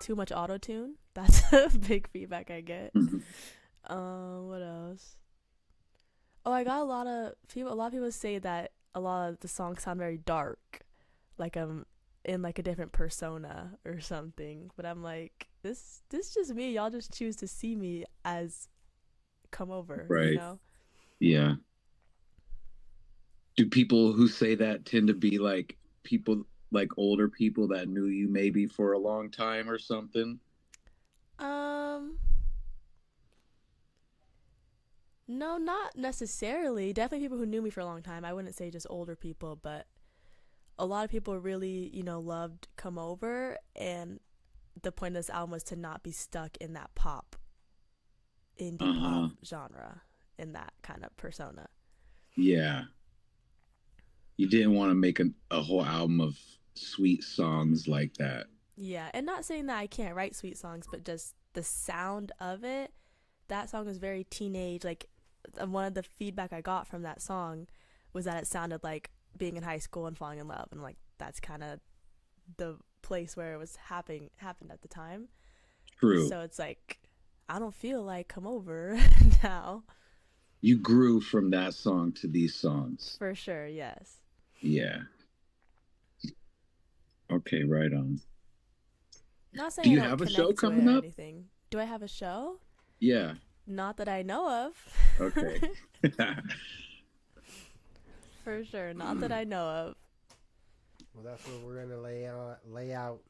Too much auto-tune. That's a big feedback I get. What else? Oh, I got a lot of people say that a lot of the songs sound very dark, like I'm in like a different persona or something. But I'm like, this just me. Y'all just choose to see me as come over, right? You know? Yeah. Do people who say that tend to be like people, like older people that knew you maybe for a long time or something? No, not necessarily. Definitely people who knew me for a long time. I wouldn't say just older people, but a lot of people really, loved Come Over, and the point of this album was to not be stuck in that indie pop genre, in that kind of persona. Yeah. You didn't want to make a whole album of sweet songs like that. Yeah, and not saying that I can't write sweet songs, but just the sound of it. That song was very teenage. Like, one of the feedback I got from that song was that it sounded like being in high school and falling in love, and like that's kind of the place where it was happened at the time. True. So it's like, I don't feel like Come Over now. You grew from that song to these songs. For sure, yes. Yeah. Okay, right on. Not saying Do you I don't have a connect show to coming it or up? anything. Do I have a show? Yeah. Not that I know of. Okay. For sure, not that I know of. Well, that's what we're gonna lay out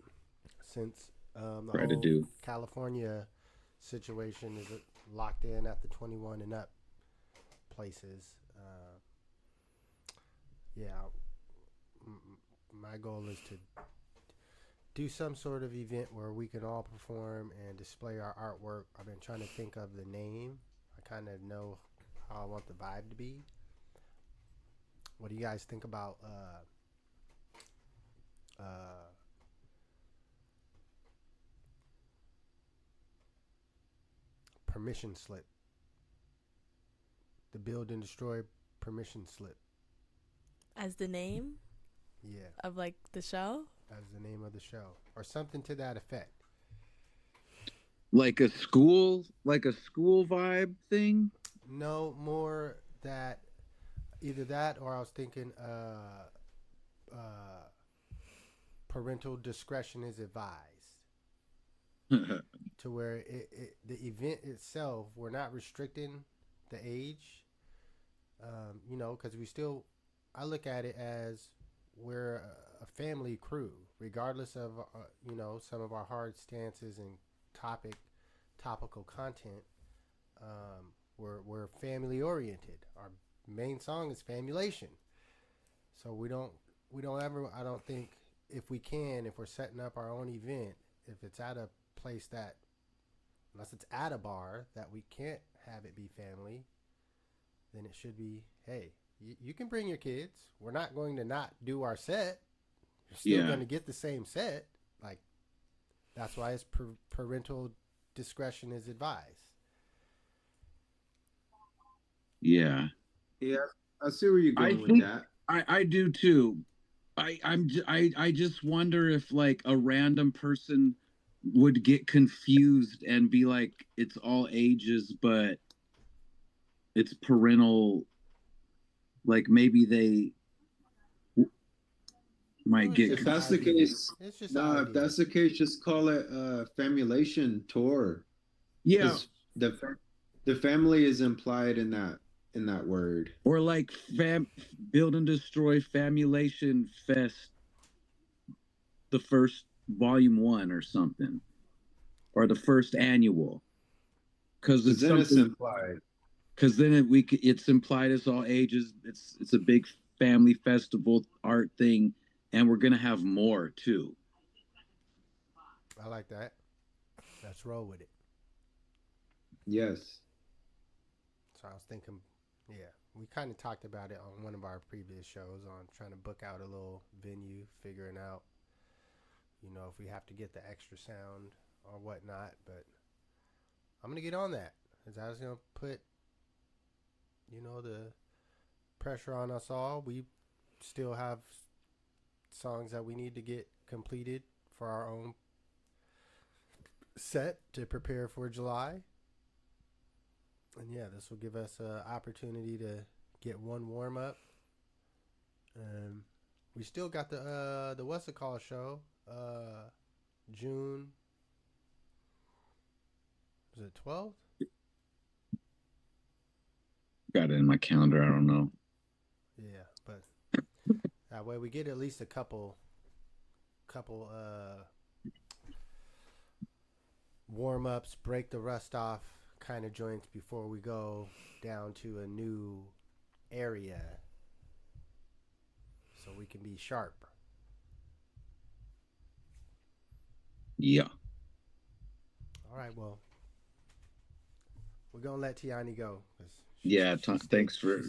since the whole California situation is locked in at the 21 and up places. My goal is to do some sort of event where we can all perform and display our artwork. I've been trying to think of the name. I kind of know how I want the vibe to be. What do you guys think about permission slip? The Build and Destroy permission slip. As the name? Yeah. Of like the show? As the name of the show. Or something to that effect. Like a school vibe thing? No, more that either that or I was thinking parental discretion is advised. To where the event itself, we're not restricting the age, because I look at it as we're a family crew, regardless of, some of our hard stances and topical content. We're family oriented. Our main song is Famulation. So we don't ever, I don't think, if we're setting up our own event, if it's at a place that, unless it's at a bar that we can't have it be family, then it should be, hey, you can bring your kids. We're not going to not do our set. You're still going to get the same set. Like, that's why it's parental discretion is advised. Yeah, I see where you're going with that. I do too. I just wonder if like a random person would get confused and be like, it's all ages, but it's parental. Like maybe they might get. If that's the case, if that's the case, just call it Famulation Tour. Yeah, the family is implied in that word. Or like Build and Destroy Famulation Fest, the first volume 1 or something, or the first annual, because it's implied. Because then it's implied as all ages. It's a big family festival art thing, and we're gonna have more too. I like that. Let's roll with it. Yes. So I was thinking, yeah, we kind of talked about it on one of our previous shows on trying to book out a little venue, figuring out, if we have to get the extra sound or whatnot. But I'm gonna get on that, because I was gonna put, the pressure on us all. We still have songs that we need to get completed for our own set to prepare for July. And yeah, this will give us an opportunity to get one warm up. We still got the what's it called show, June. Was it 12th? Got it in my calendar. I don't know. Yeah, but that way we get at least a couple warm ups, break the rust off, kind of joints before we go down to a new area so we can be sharp. Yeah. All right, well, we're gonna let Tianey go. Yeah, thanks for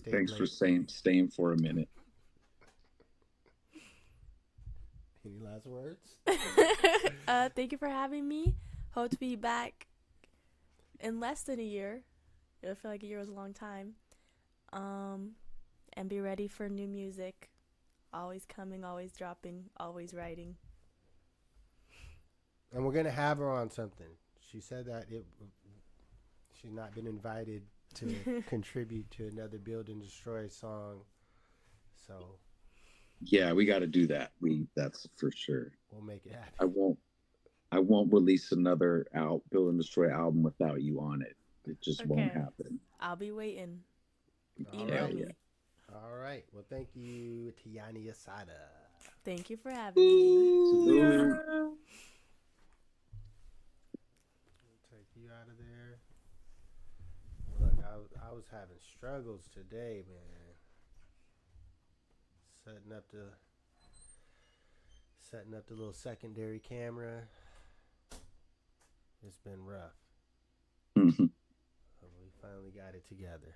staying for a minute. Any last words? Thank you for having me. Hope to be back in less than a year. I feel like a year was a long time. And be ready for new music. Always coming, always dropping, always writing. And we're gonna have her on something. She said that she's not been invited to contribute to another Build and Destroy song. So yeah, we got to do that. That's for sure. We'll make it happen. I won't release another Build and Destroy album without you on it. It just won't happen. I'll be waiting. Email me. Yeah. All right. Well, thank you, Tianey Assata. Thank you for having me. Yeah. Take you out of there. Look, I was having struggles today, man. Setting up the little secondary camera. It's been rough. Mm-hmm. We finally got it together.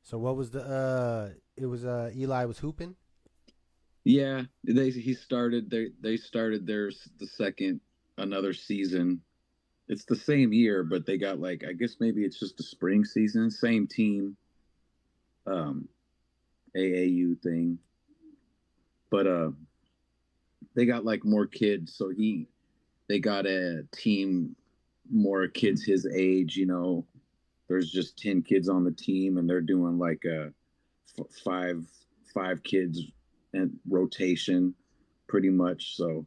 So what was the it was Eli was hooping? Yeah, they started the second another season. It's the same year, but they got like, I guess maybe it's just the spring season, same team. AAU thing. But they got like more kids, so they got a team more kids his age, you know. There's just 10 kids on the team, and they're doing like a five kids and rotation pretty much. So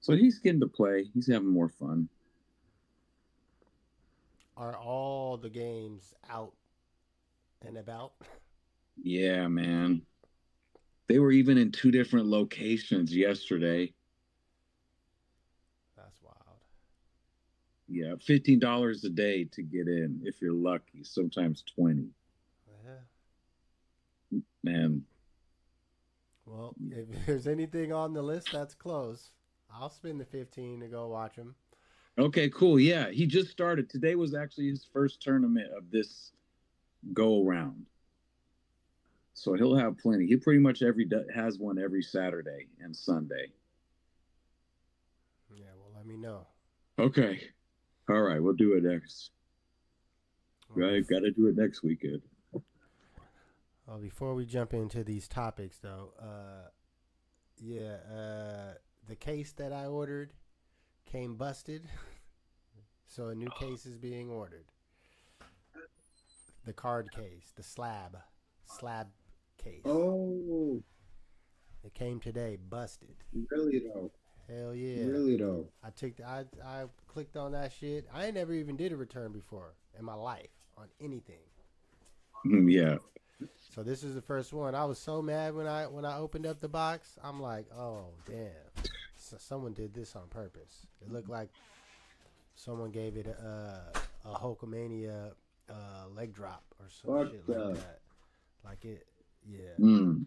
he's getting to play. He's having more fun. Are all the games out and about? Yeah, man. They were even in 2 different locations yesterday. That's wild. Yeah, $15 a day to get in if you're lucky. Sometimes 20. Yeah. Man. Well, if there's anything on the list that's close, I'll spend the 15 to go watch them. Okay, cool. Yeah, he just started. Today was actually his first tournament of this go around. So he'll have plenty. He pretty much has one every Saturday and Sunday. Yeah, well, let me know. Okay. All right, we'll do it next. Right, got to do it next weekend. Well, before we jump into these topics, though, the case that I ordered came busted, so a new case is being ordered. The card case, the slab case. Oh, it came today, busted. Really though? Hell yeah. Really though? I clicked on that shit. I ain't never even did a return before in my life on anything. Yeah. So this is the first one. I was so mad when I opened up the box. I'm like, oh damn, so someone did this on purpose. It looked like someone gave it a Hulkamania leg drop or some shit like that. Like it, yeah. Mm.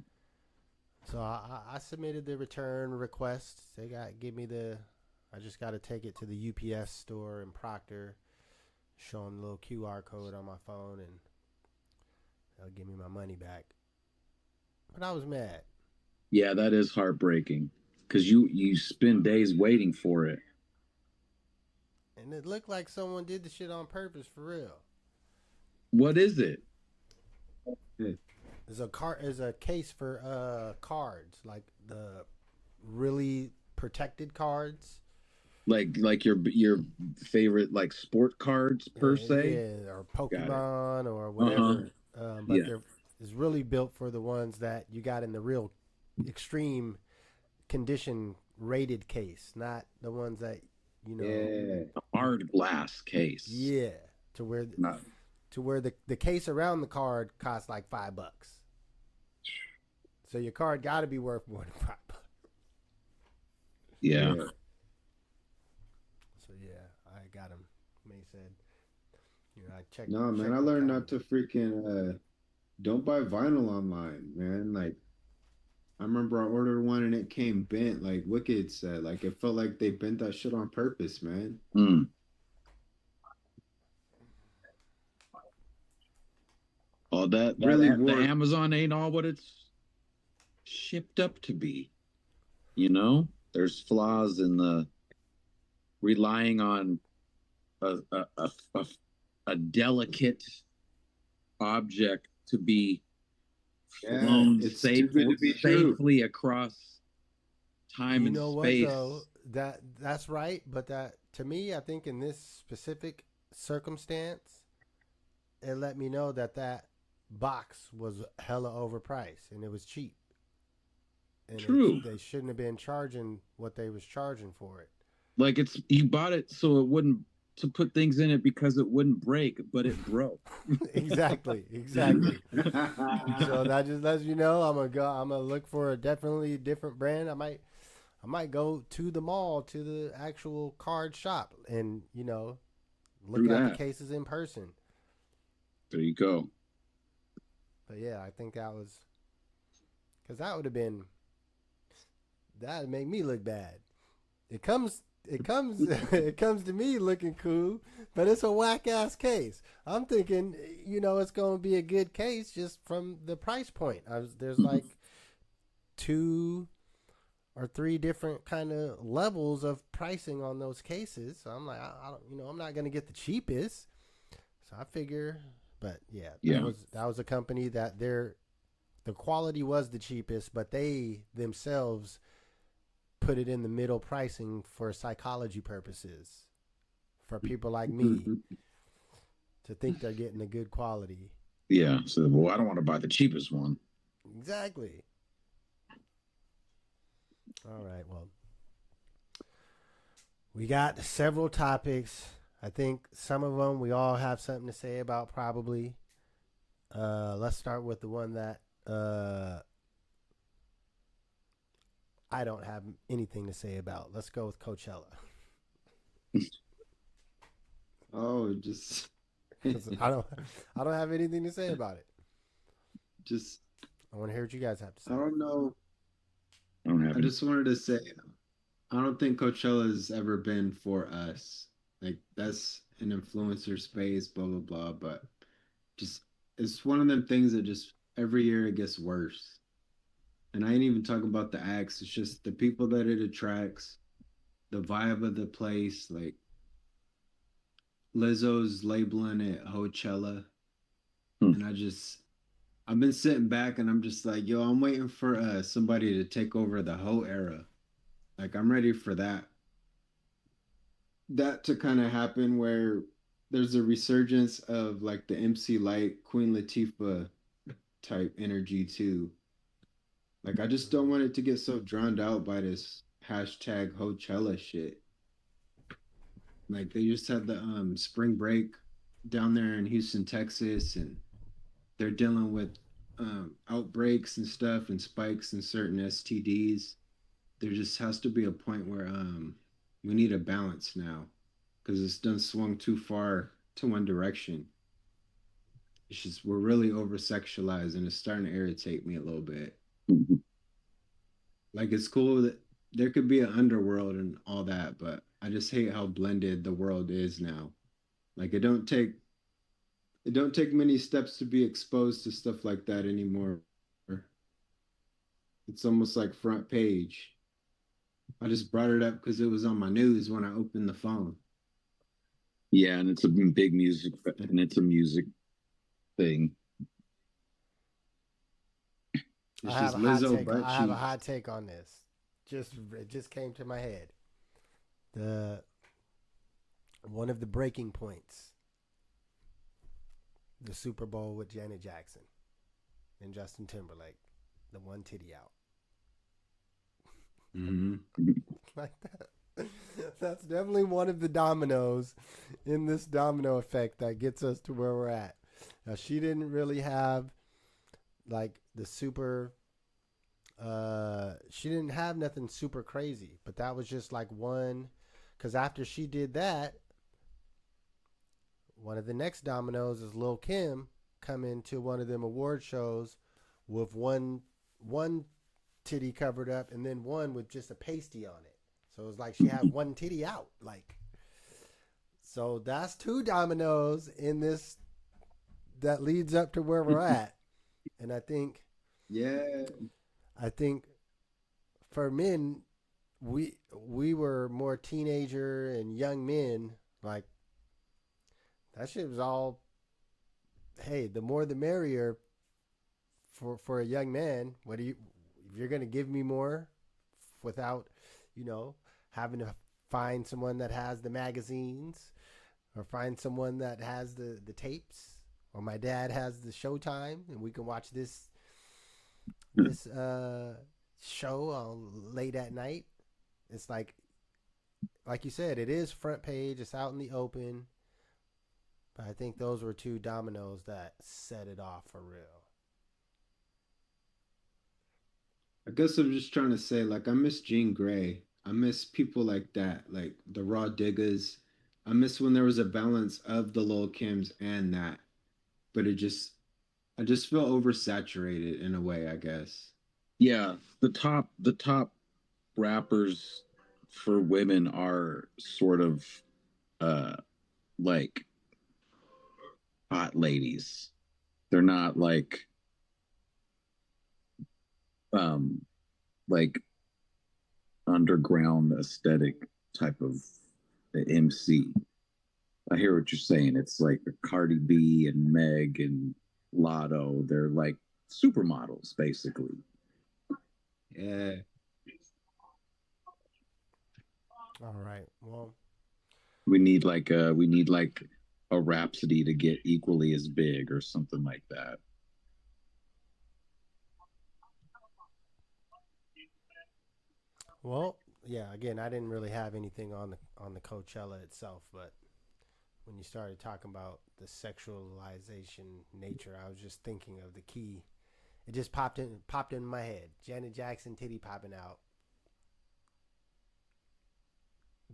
So I submitted the return request. They I just got to take it to the UPS store in Proctor, show them the little QR code on my phone, and they'll give me my money back. But I was mad. Yeah, that is heartbreaking because you spend days waiting for it. And it looked like someone did the shit on purpose for real. What is it? There's a case for cards, like the really protected cards. Like your favorite like sport cards per se? Yeah, or Pokemon or whatever. But it's really built for the ones that you got in the real extreme condition rated case, not the ones that a hard glass case. Yeah, to where the case around the card costs like $5. So your card got to be worth more than $5. Yeah. So yeah, I got him. May said, you know, I checked. No, man, I learned not to freaking don't buy vinyl online, man. Like I remember I ordered one and it came bent, like Wicked said. Like it felt like they bent that shit on purpose, man. Mm. All that Really the worked. Amazon ain't all what it's shipped up to be. You know, there's flaws in the relying on a delicate object to be flown it's too good to be safely across time and space. What though? That's right, but that to me, I think in this specific circumstance, it let me know that box was hella overpriced and it was cheap. And True. They shouldn't have been charging what they was charging for it. Like you bought it so it wouldn't, to put things in it because it wouldn't break, but it broke. Exactly. So that just lets you know I'm gonna look for a definitely different brand. I might go to the mall, to the actual card shop, and look at the cases in person. There you go. But yeah, I think that was because that'd make me look bad. It comes to me looking cool, but it's a whack ass case. I'm thinking, it's going to be a good case just from the price point. There's like 2 or 3 different kind of levels of pricing on those cases. So I'm like, I don't, I'm not going to get the cheapest. So I figure, but yeah, that was a company that the quality was the cheapest, but they themselves put it in the middle pricing for psychology purposes for people like me to think they're getting a good quality. Yeah. So, well, I don't want to buy the cheapest one. Exactly. All right. Well, we got several topics. I think some of them we all have something to say about probably. Let's start with the one that I don't have anything to say about. Let's go with Coachella. Oh, just I don't have anything to say about it. Just I want to hear what you guys have to say. I don't know. I just wanted to say I don't think Coachella has ever been for us. Like that's an influencer space, blah blah blah. But just it's one of them things that just every year it gets worse. And I ain't even talking about the acts. It's just the people that it attracts, the vibe of the place. Like Lizzo's labeling it Coachella, and I've been sitting back and I'm just like, yo, I'm waiting for somebody to take over the whole era. Like I'm ready for that to kind of happen where there's a resurgence of like the MC Light, Queen Latifah type energy too. Like, I just don't want it to get so drowned out by this hashtag Coachella shit. Like, they just had the spring break down there in Houston, Texas, and they're dealing with outbreaks and stuff and spikes in certain STDs. There just has to be a point where we need a balance now because it's done swung too far to one direction. It's just, we're really over-sexualized and it's starting to irritate me a little bit. Like it's cool that there could be an underworld and all that, but I just hate how blended the world is now. Like it don't take many steps to be exposed to stuff like that anymore. It's almost like front page. I just brought it up because it was on my news when I opened the phone. Yeah, and it's a big music, and it's a music thing. I have a hot take on this. It just came to my head. One of the breaking points, the Super Bowl with Janet Jackson and Justin Timberlake, the one titty out. Like that. That's definitely one of the dominoes in this domino effect that gets us to where we're at. Now, she didn't really have like the super she didn't have nothing super crazy, but that was just like one, because after she did that, one of the next dominoes is Lil Kim coming to one of them award shows with one titty covered up and then one with just a pasty on it. So it's like she had one titty out. Like, so that's 2 dominoes in this that leads up to where we're at. And I think for men, we were more teenager and young men. Like, that shit was all, hey, the more the merrier for a young man. What do you, if you're gonna give me more without, having to find someone that has the magazines or find someone that has the tapes, or my dad has the Showtime and we can watch this show on late at night. It's like you said, it is front page, it's out in the open. But I think those were 2 dominoes that set it off for real. I guess I'm just trying to say, like, I miss Jean Grey. I miss people like that, like the Raw Diggers. I miss when there was a balance of the Lil Kims and that. But I just feel oversaturated in a way, I guess. Yeah, the top rappers for women are sort of like hot ladies. They're not like underground aesthetic type of MC. I hear what you're saying. It's like Cardi B and Meg and Lotto. They're like supermodels, basically. Yeah. All right. Well, we need like a Rhapsody to get equally as big or something like that. Well, yeah. Again, I didn't really have anything on the Coachella itself, but when you started talking about the sexualization nature, I was just thinking of the key. It just popped in my head. Janet Jackson titty popping out.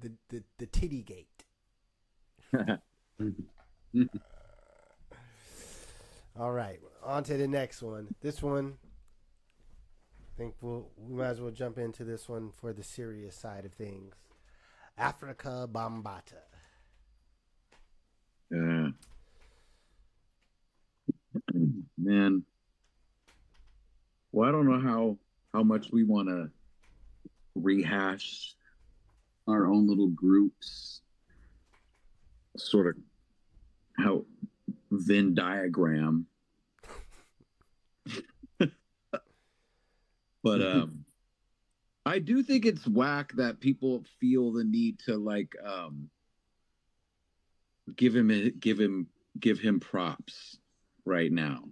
The titty gate. All right, on to the next one. This one, I think we might as well jump into this one for the serious side of things. Afrika Bambaataa. Yeah. Man. Well, I don't know how much we want to rehash our own little groups, sort of how Venn diagram. But I do think it's whack that people feel the need to like give him props right now,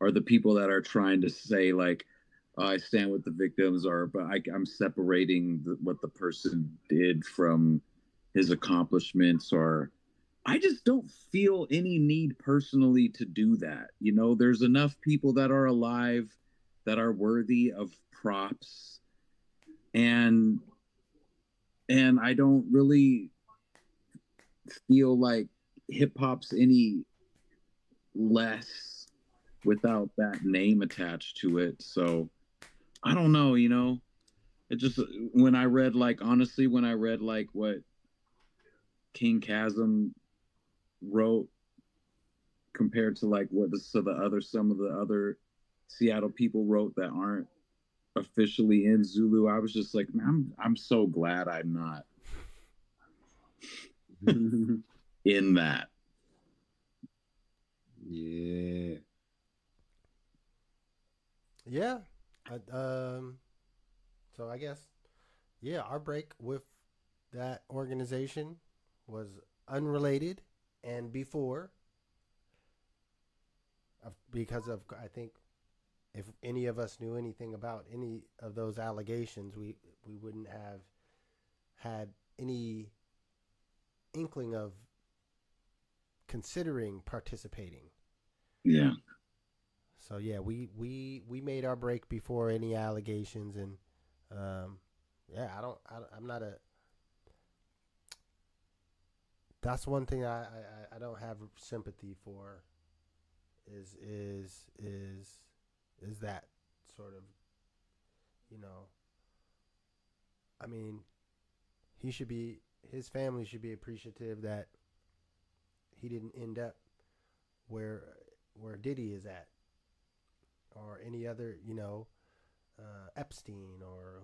or the people that are trying to say like, I stand with the victims, or but I'm separating what the person did from his accomplishments, or I just don't feel any need personally to do that. There's enough people that are alive that are worthy of props, and I don't really feel like hip hop's any less without that name attached to it. So I don't know, it just, when I read like what King Chasm wrote compared to like what some of the other Seattle people wrote that aren't officially in Zulu, I was just like, man, I'm so glad I'm not in that. Yeah. Yeah. So I guess, yeah, our break with that organization was unrelated and before, because of, I think, if any of us knew anything about any of those allegations, we wouldn't have had any inkling of considering participating. Yeah. So yeah, we made our break before any allegations, and yeah, I'm not That's one thing I don't have sympathy for. Is that sort of, you know, I mean, his family should be appreciative that he didn't end up where Diddy is at, or any other, you know, Epstein, or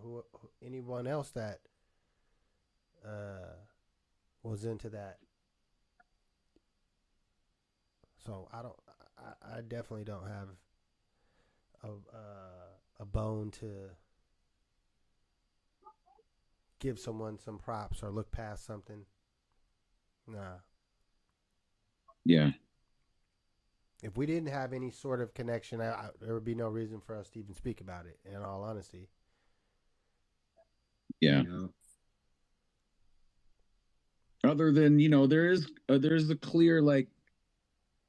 anyone else that was into that. So I definitely don't have a bone to give someone some props or look past something. Nah. Yeah. If we didn't have any sort of connection, there would be no reason for us to even speak about it, in all honesty. Yeah. Other than, you know, there's a clear, like,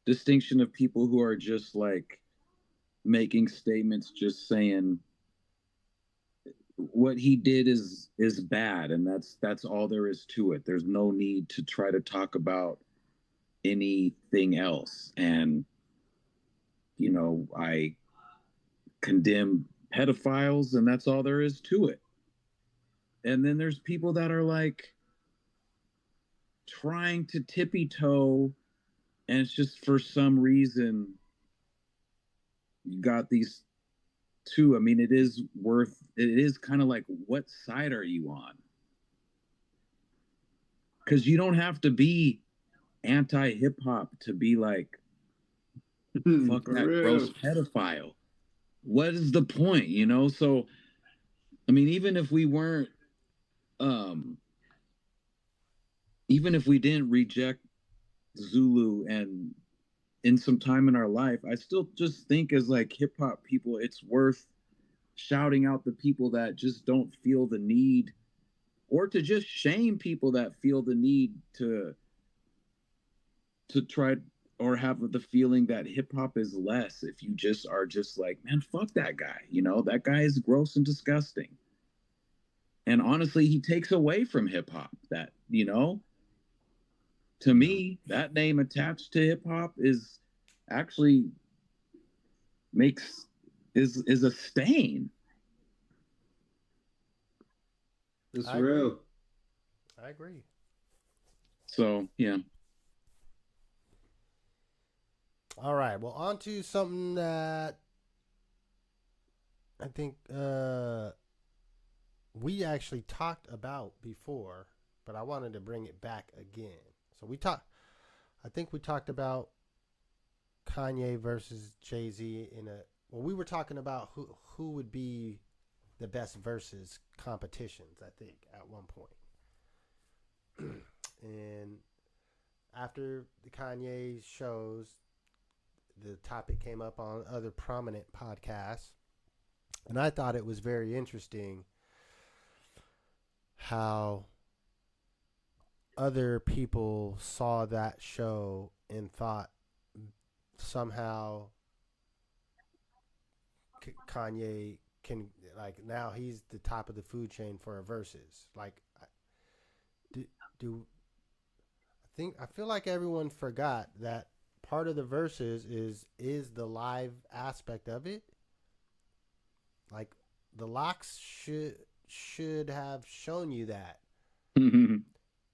distinction of people who are just, like, making statements, just saying what he did is bad, and that's all there is to it. There's no need to try to talk about anything else. And, you know, I condemn pedophiles, and that's all there is to it. And then there's people that are, like, trying to tippy toe, and it's just for some reason you got these two. I mean, it is kind of like, what side are you on? Because you don't have to be anti-hip hop to be like, fuck that gross pedophile. What is the point, you know? So, I mean, even if we weren't, even if we didn't reject Zulu and in some time in our life, I still just think, as like hip hop people, it's worth shouting out the people that just don't feel the need, or to just shame people that feel the need to try or have the feeling that hip hop is less. If you just are just like, man, fuck that guy, you know, that guy is gross and disgusting. And honestly, he takes away from hip hop. That, you know, to me, that name attached to hip hop is actually is a stain. It's real. I agree. So, yeah. All right. Well, on to something that I think we actually talked about before, but I wanted to bring it back again. So I think we talked about Kanye versus Jay-Z we were talking about who would be the best versus competitions, I think, at one point. And after the Kanye shows, the topic came up on other prominent podcasts, and I thought it was very interesting how other people saw that show and thought somehow Kanye can, like, now he's the top of the food chain for a versus. Like, I feel like everyone forgot that part of the versus is the live aspect of it. Like, the locks should have shown you that.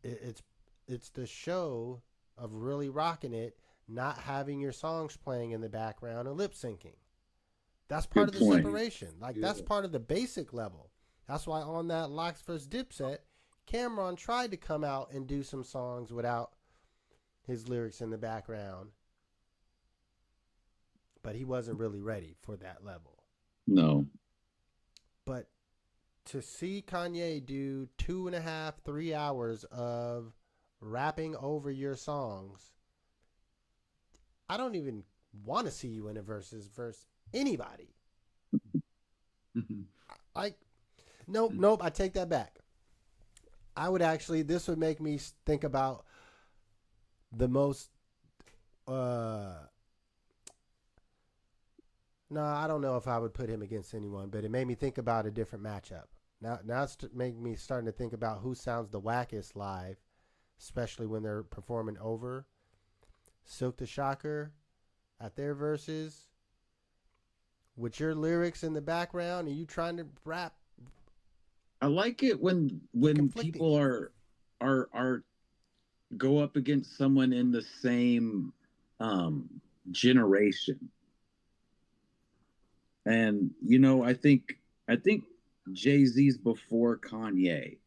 It's the show of really rocking it, not having your songs playing in the background and lip syncing. That's part of the separation. Like, that's part of the basic level. That's why on that Locks vs. Dipset, Cameron tried to come out and do some songs without his lyrics in the background, but he wasn't really ready for that level. No. But to see Kanye do 2.5, 3 hours of rapping over your songs, I don't even want to see you in a verse anybody. Nope, I take that back. This would make me think about the most, no, I don't know if I would put him against anyone, but it made me think about a different matchup. Now it's made me starting to think about who sounds the wackest live. especially when they're performing over Silk the Shocker at their verses with your lyrics in the background and you trying to rap. I like it when people are go up against someone in the same generation. And you know, I think Jay-Z's before Kanye.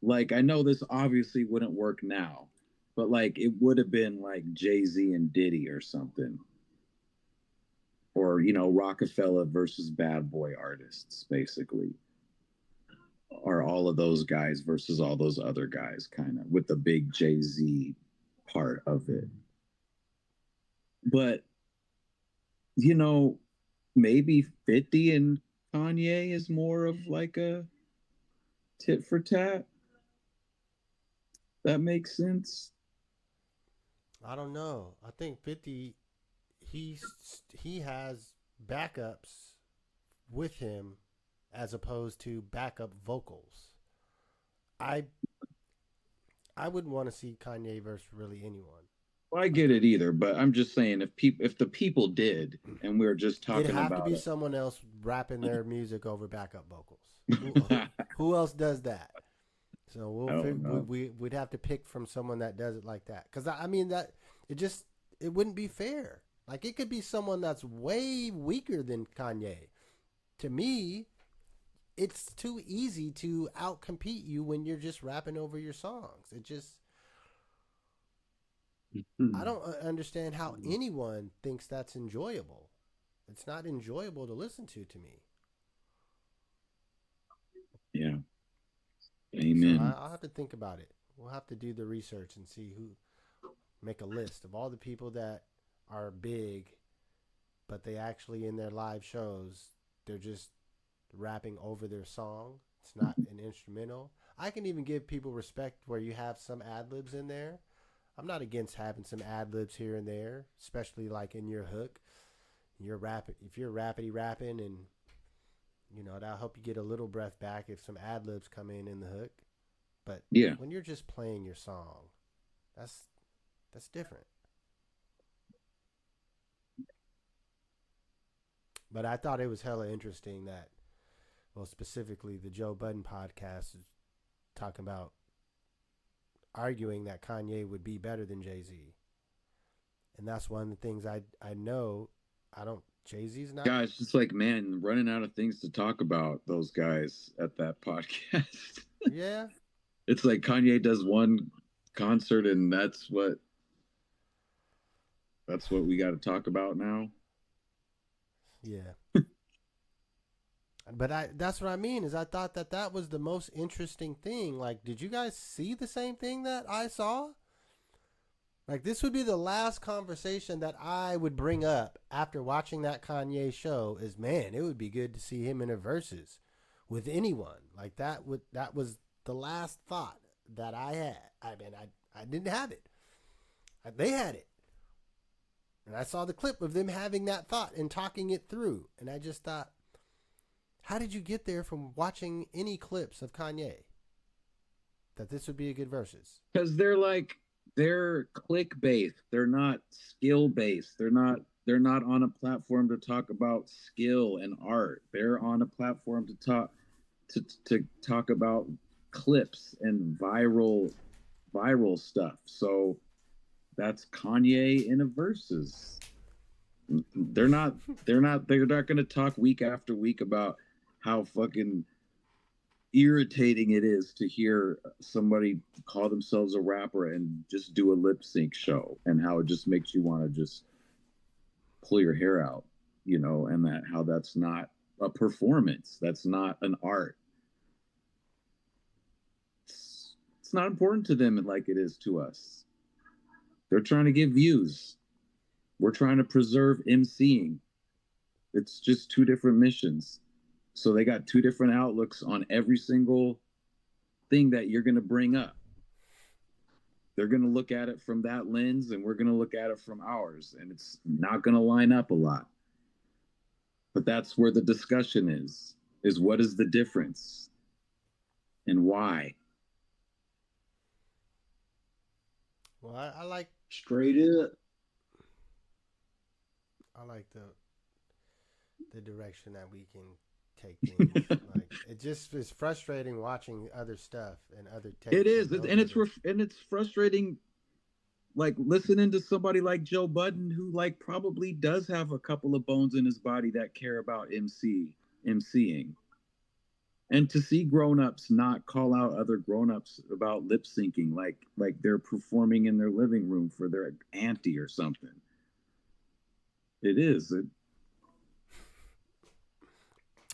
Like, I know this obviously wouldn't work now, but like it would have been like Jay-Z and Diddy or something. Or, you know, Rockefeller versus Bad Boy artists, basically. Or all of those guys versus all those other guys, kind of, with the big Jay-Z part of it. But, you know, maybe 50 and Kanye is more of like a tit for tat. That makes sense. I don't know. I think 50, he has backups with him as opposed to backup vocals. I wouldn't want to see Kanye versus really anyone. Well, I get it either, but I'm just saying if the people did, and we were just talking It'd have about to be it, someone else rapping their music over backup vocals. Who else does that? So we'd have to pick from someone that does it like that. Because I mean that it wouldn't be fair. Like, it could be someone that's way weaker than Kanye. To me, it's too easy to outcompete you when you're just rapping over your songs. It just, I don't understand how anyone thinks that's enjoyable. It's not enjoyable to listen to me. Yeah. Amen. So I'll have to think about it. We'll have to do the research and see make a list of all the people that are big, but they actually in their live shows, they're just rapping over their song. It's not an instrumental. I can even give people respect where you have some ad-libs in there. I'm not against having some ad-libs here and there, especially like in your hook. If you're rappity rapping, and you know, that'll help you get a little breath back if some ad-libs come in the hook. But yeah, when you're just playing your song, that's different. But I thought it was hella interesting that, well, specifically the Joe Budden podcast is talking about arguing that Kanye would be better than Jay-Z. And that's one of the things I know. Jay-Z's not. Guys, it's like, man, running out of things to talk about, those guys at that podcast. Yeah. It's like Kanye does one concert and that's what we got to talk about now. Yeah. But that's what I mean, is I thought that was the most interesting thing. Like, did you guys see the same thing that I saw? Like, this would be the last conversation that I would bring up after watching that Kanye show is, man, it would be good to see him in a versus with anyone. Like, that was the last thought that I had. I mean, I didn't have it. They had it. And I saw the clip of them having that thought and talking it through. And I just thought, how did you get there from watching any clips of Kanye that this would be a good versus? Because they're clickbait. They're not skill based. They're not on a platform to talk about skill and art. They're on a platform to talk about clips and viral stuff. So that's Kanye in a versus. They're not going to talk week after week about how fucking irritating it is to hear somebody call themselves a rapper and just do a lip sync show, and how it just makes you want to just pull your hair out, you know, and how that's not a performance. That's not an art. It's not important to them like it is to us. They're trying to get views. We're trying to preserve MCing. It's just two different missions. So they got two different outlooks on every single thing that you're going to bring up. They're going to look at it from that lens, and we're going to look at it from ours, and it's not going to line up a lot. But that's where the discussion is what is the difference and why? Well, I like Straight up. the direction that we can take things. Like it just is frustrating watching other stuff and other takes. It is, those and are the- it's frustrating. Like listening to somebody like Joe Budden, who like probably does have a couple of bones in his body that care about MCing, and to see grown-ups not call out other grown-ups about lip syncing, like they're performing in their living room for their auntie or something. It is.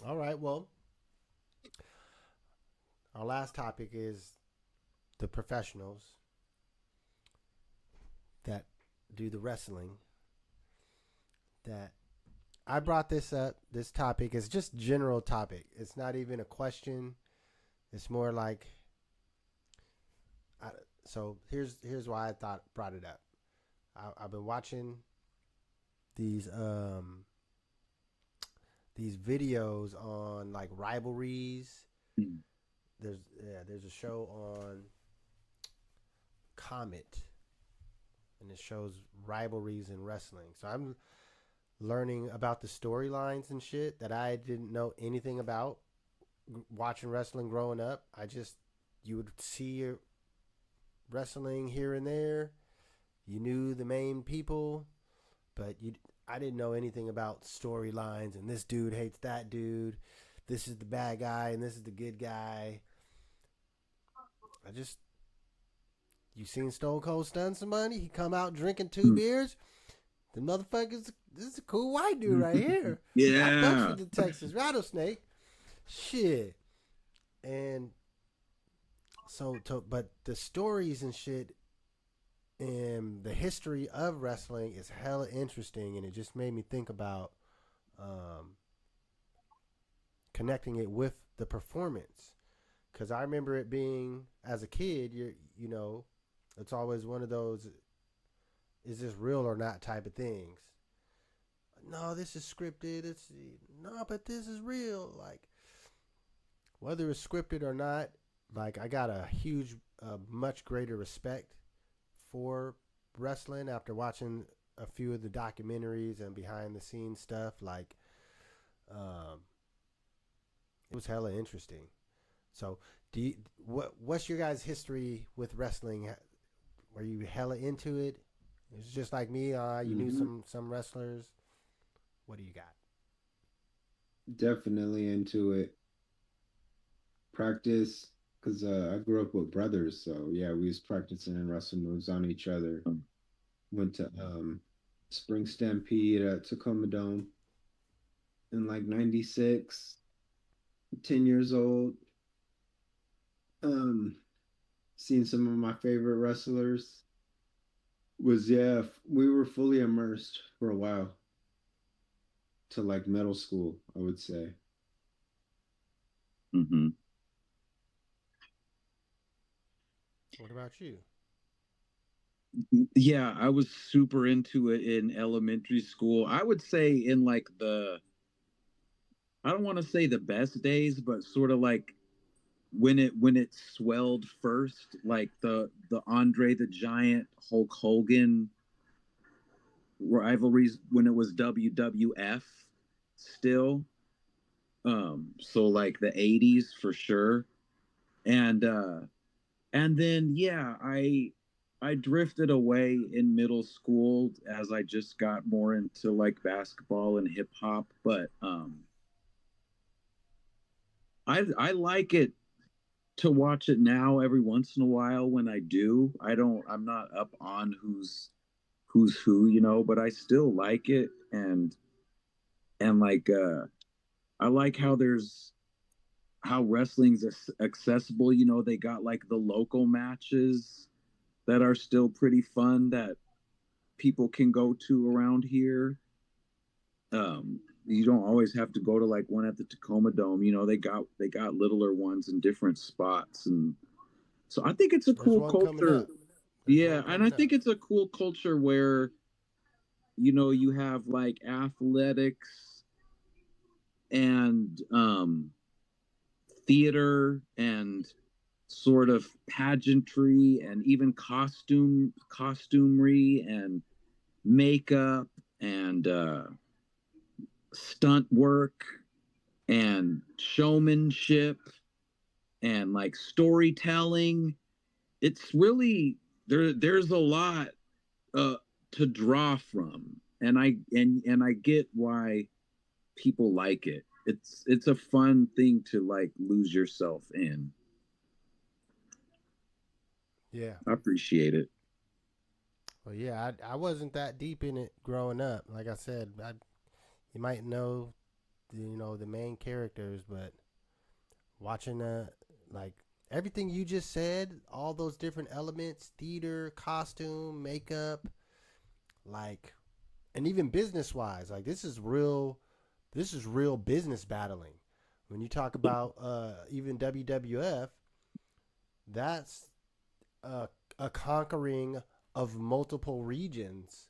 All right. Well, our last topic is the professionals that do the wrestling. That I brought this up. This topic is just general topic. It's not even a question. It's more like. So here's why I brought it up. I've been watching these videos on like rivalries. There's a show on Comet, and it shows rivalries in wrestling. So I'm learning about the storylines and shit that I didn't know anything about watching wrestling growing up. You would see wrestling here and there. You knew the main people, but I didn't know anything about storylines, and this dude hates that dude. This is the bad guy, and this is the good guy. You seen Stone Cold stun somebody? He come out drinking 2 beers. The motherfuckers, this is a cool white dude right here. Yeah. I fucks with the Texas Rattlesnake. Shit. And but the stories and shit and the history of wrestling is hella interesting, and it just made me think about connecting it with the performance. Because I remember it being, as a kid, it's always one of those, is this real or not type of things. No, this is scripted. But this is real. Like, whether it's scripted or not, like, I got a much greater respect for wrestling after watching a few of the documentaries and behind the scenes stuff. Like, it was hella interesting. So, what's your guys' history with wrestling? Were you hella into it? It's just like me. You knew some wrestlers. What do you got? Definitely into it. Practice, because I grew up with brothers, so yeah, we was practicing and wrestling moves on each other. Went to Spring Stampede at Tacoma Dome in like '96. 10 years old. Seeing some of my favorite wrestlers we were fully immersed for a while to like middle school, I would say. What about you? Yeah, I was super into it in elementary school. I would say in like I don't want to say the best days, but sort of like when it swelled first, like the Andre the Giant Hulk Hogan rivalries when it was WWF still. So like the 80s for sure. And then I drifted away in middle school as I just got more into like basketball and hip hop, but I like it to watch it now every once in a while when I do. I'm not up on who's who, but I still like it, and like I like how wrestling's accessible. They got like the local matches that are still pretty fun that people can go to around here. You don't always have to go to like one at the Tacoma Dome. They got littler ones in different spots, and so I think it's a cool culture. Yeah, and I think it's a cool culture where you have like athletics and theater and sort of pageantry and even costumery and makeup and stunt work and showmanship and like storytelling. It's really there's a lot to draw from, and I get why people like it. It's a fun thing to like lose yourself in. Yeah. I appreciate it. Well, yeah, I wasn't that deep in it growing up. Like I said, you might know, the main characters, but watching like everything you just said, all those different elements, theater, costume, makeup, like, and even business wise, like this is real business battling. When you talk about even WWF, that's a conquering of multiple regions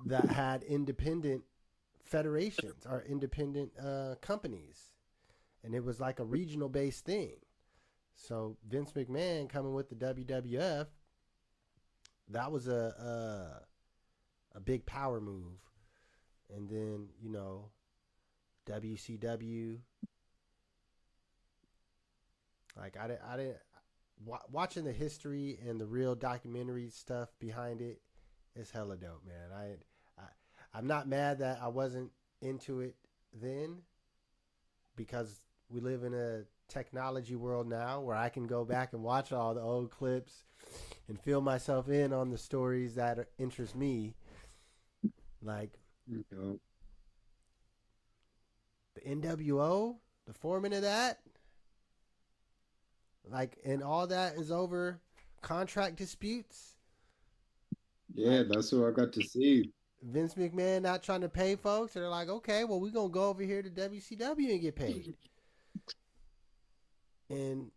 that had independent federations or independent companies, and it was like a regional based thing. So Vince McMahon coming with the WWF, that was a big power move. And then WCW, like I didn't watching the history and the real documentary stuff behind it is hella dope, man. I'm not mad that I wasn't into it then, because we live in a technology world now where I can go back and watch all the old clips and feel myself in on the stories that interest me. Like the NWO, the foreman of that, like, and all that is over contract disputes. Yeah, that's what I got to see. Vince McMahon not trying to pay folks, and they're like, okay, well, we're going to go over here to WCW and get paid. And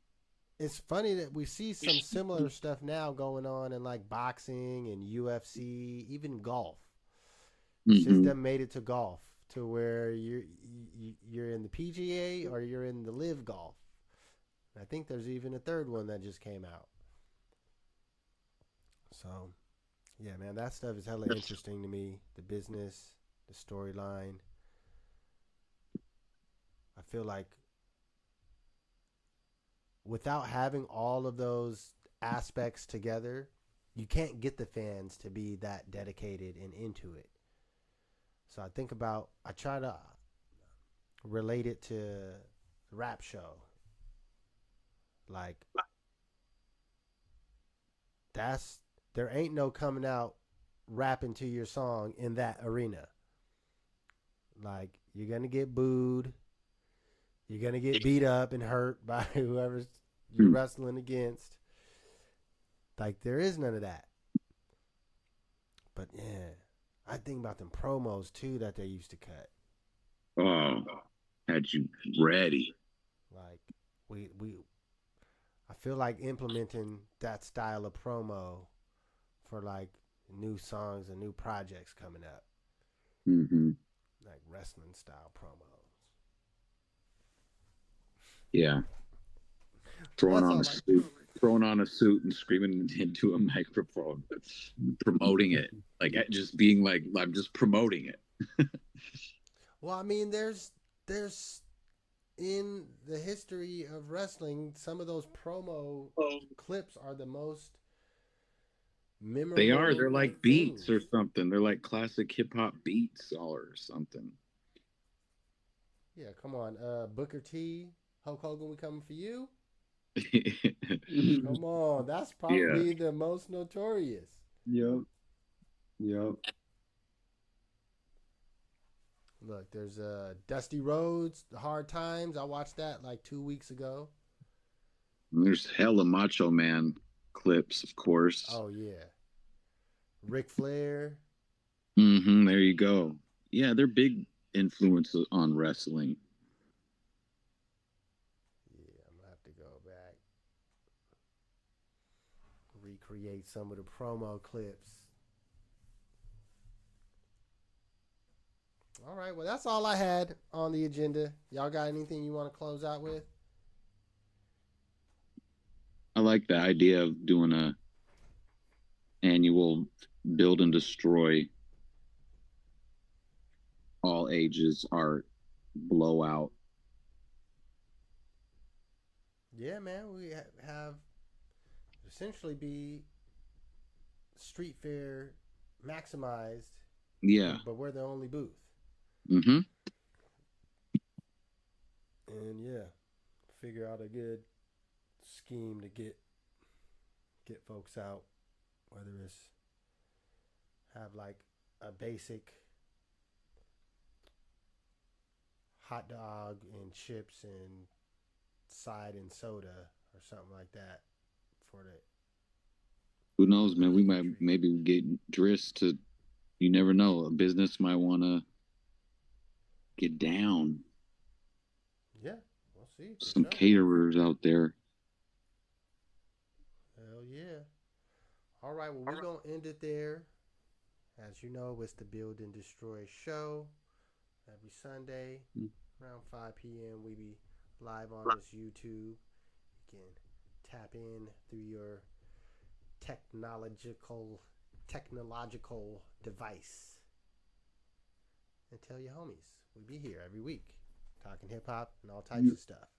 it's funny that we see some similar stuff now going on in like boxing and UFC, even golf. It's just them made it to golf, to where you're in the PGA or you're in the Live Golf. I think there's even a third one that just came out. So, yeah, man, that stuff is hella interesting to me. The business, the storyline. I feel like without having all of those aspects together, you can't get the fans to be that dedicated and into it. So I try to relate it to the rap show. Like, there ain't no coming out rapping to your song in that arena. Like, you're going to get booed. You're going to get beat up and hurt by whoever you're wrestling against. Like, there is none of that. But, yeah, I think about them promos, too, that they used to cut. Oh, had you ready. Like, I feel like implementing that style of promo for, like, new songs and new projects coming up. Like wrestling style promos. Yeah. Throwing on a suit and screaming into a microphone, promoting it. Like, just being like, I'm just promoting it. Well, I mean, there's in the history of wrestling, some of those promo clips are the most memorable. They are. They're like beats or something. They're like classic hip hop beats or something. Yeah, come on. Booker T, Hulk Hogan, we coming for you. Come on. That's probably the most notorious. Yep. Look, there's Dusty Rhodes, The Hard Times. I watched that like 2 weeks ago. And there's hella Macho Man clips, of course. Oh, yeah. Ric Flair. There you go. Yeah, they're big influences on wrestling. Yeah, I'm going to have to go back. Recreate some of the promo clips. All right, well, that's all I had on the agenda. Y'all got anything you want to close out with? I like the idea of doing a annual build and destroy, all ages art blowout. Yeah, man, we have essentially be street fair maximized. Yeah. But we're the only booth. Mm-hmm. And yeah, figure out a good scheme to get folks out, whether it's have like a basic hot dog and chips and side and soda or something like that for the. Who knows, man? We might maybe get Driss to. You never know. A business might want to get down. Yeah, we'll see. Some caterers out there. Hell yeah. All right, well, we're going to end it there. As you know, it's the Build and Destroy show. Every Sunday around 5 p.m. we be live on this YouTube. You can tap in through your technological device and tell your homies. We be here every week talking hip hop and all types of stuff.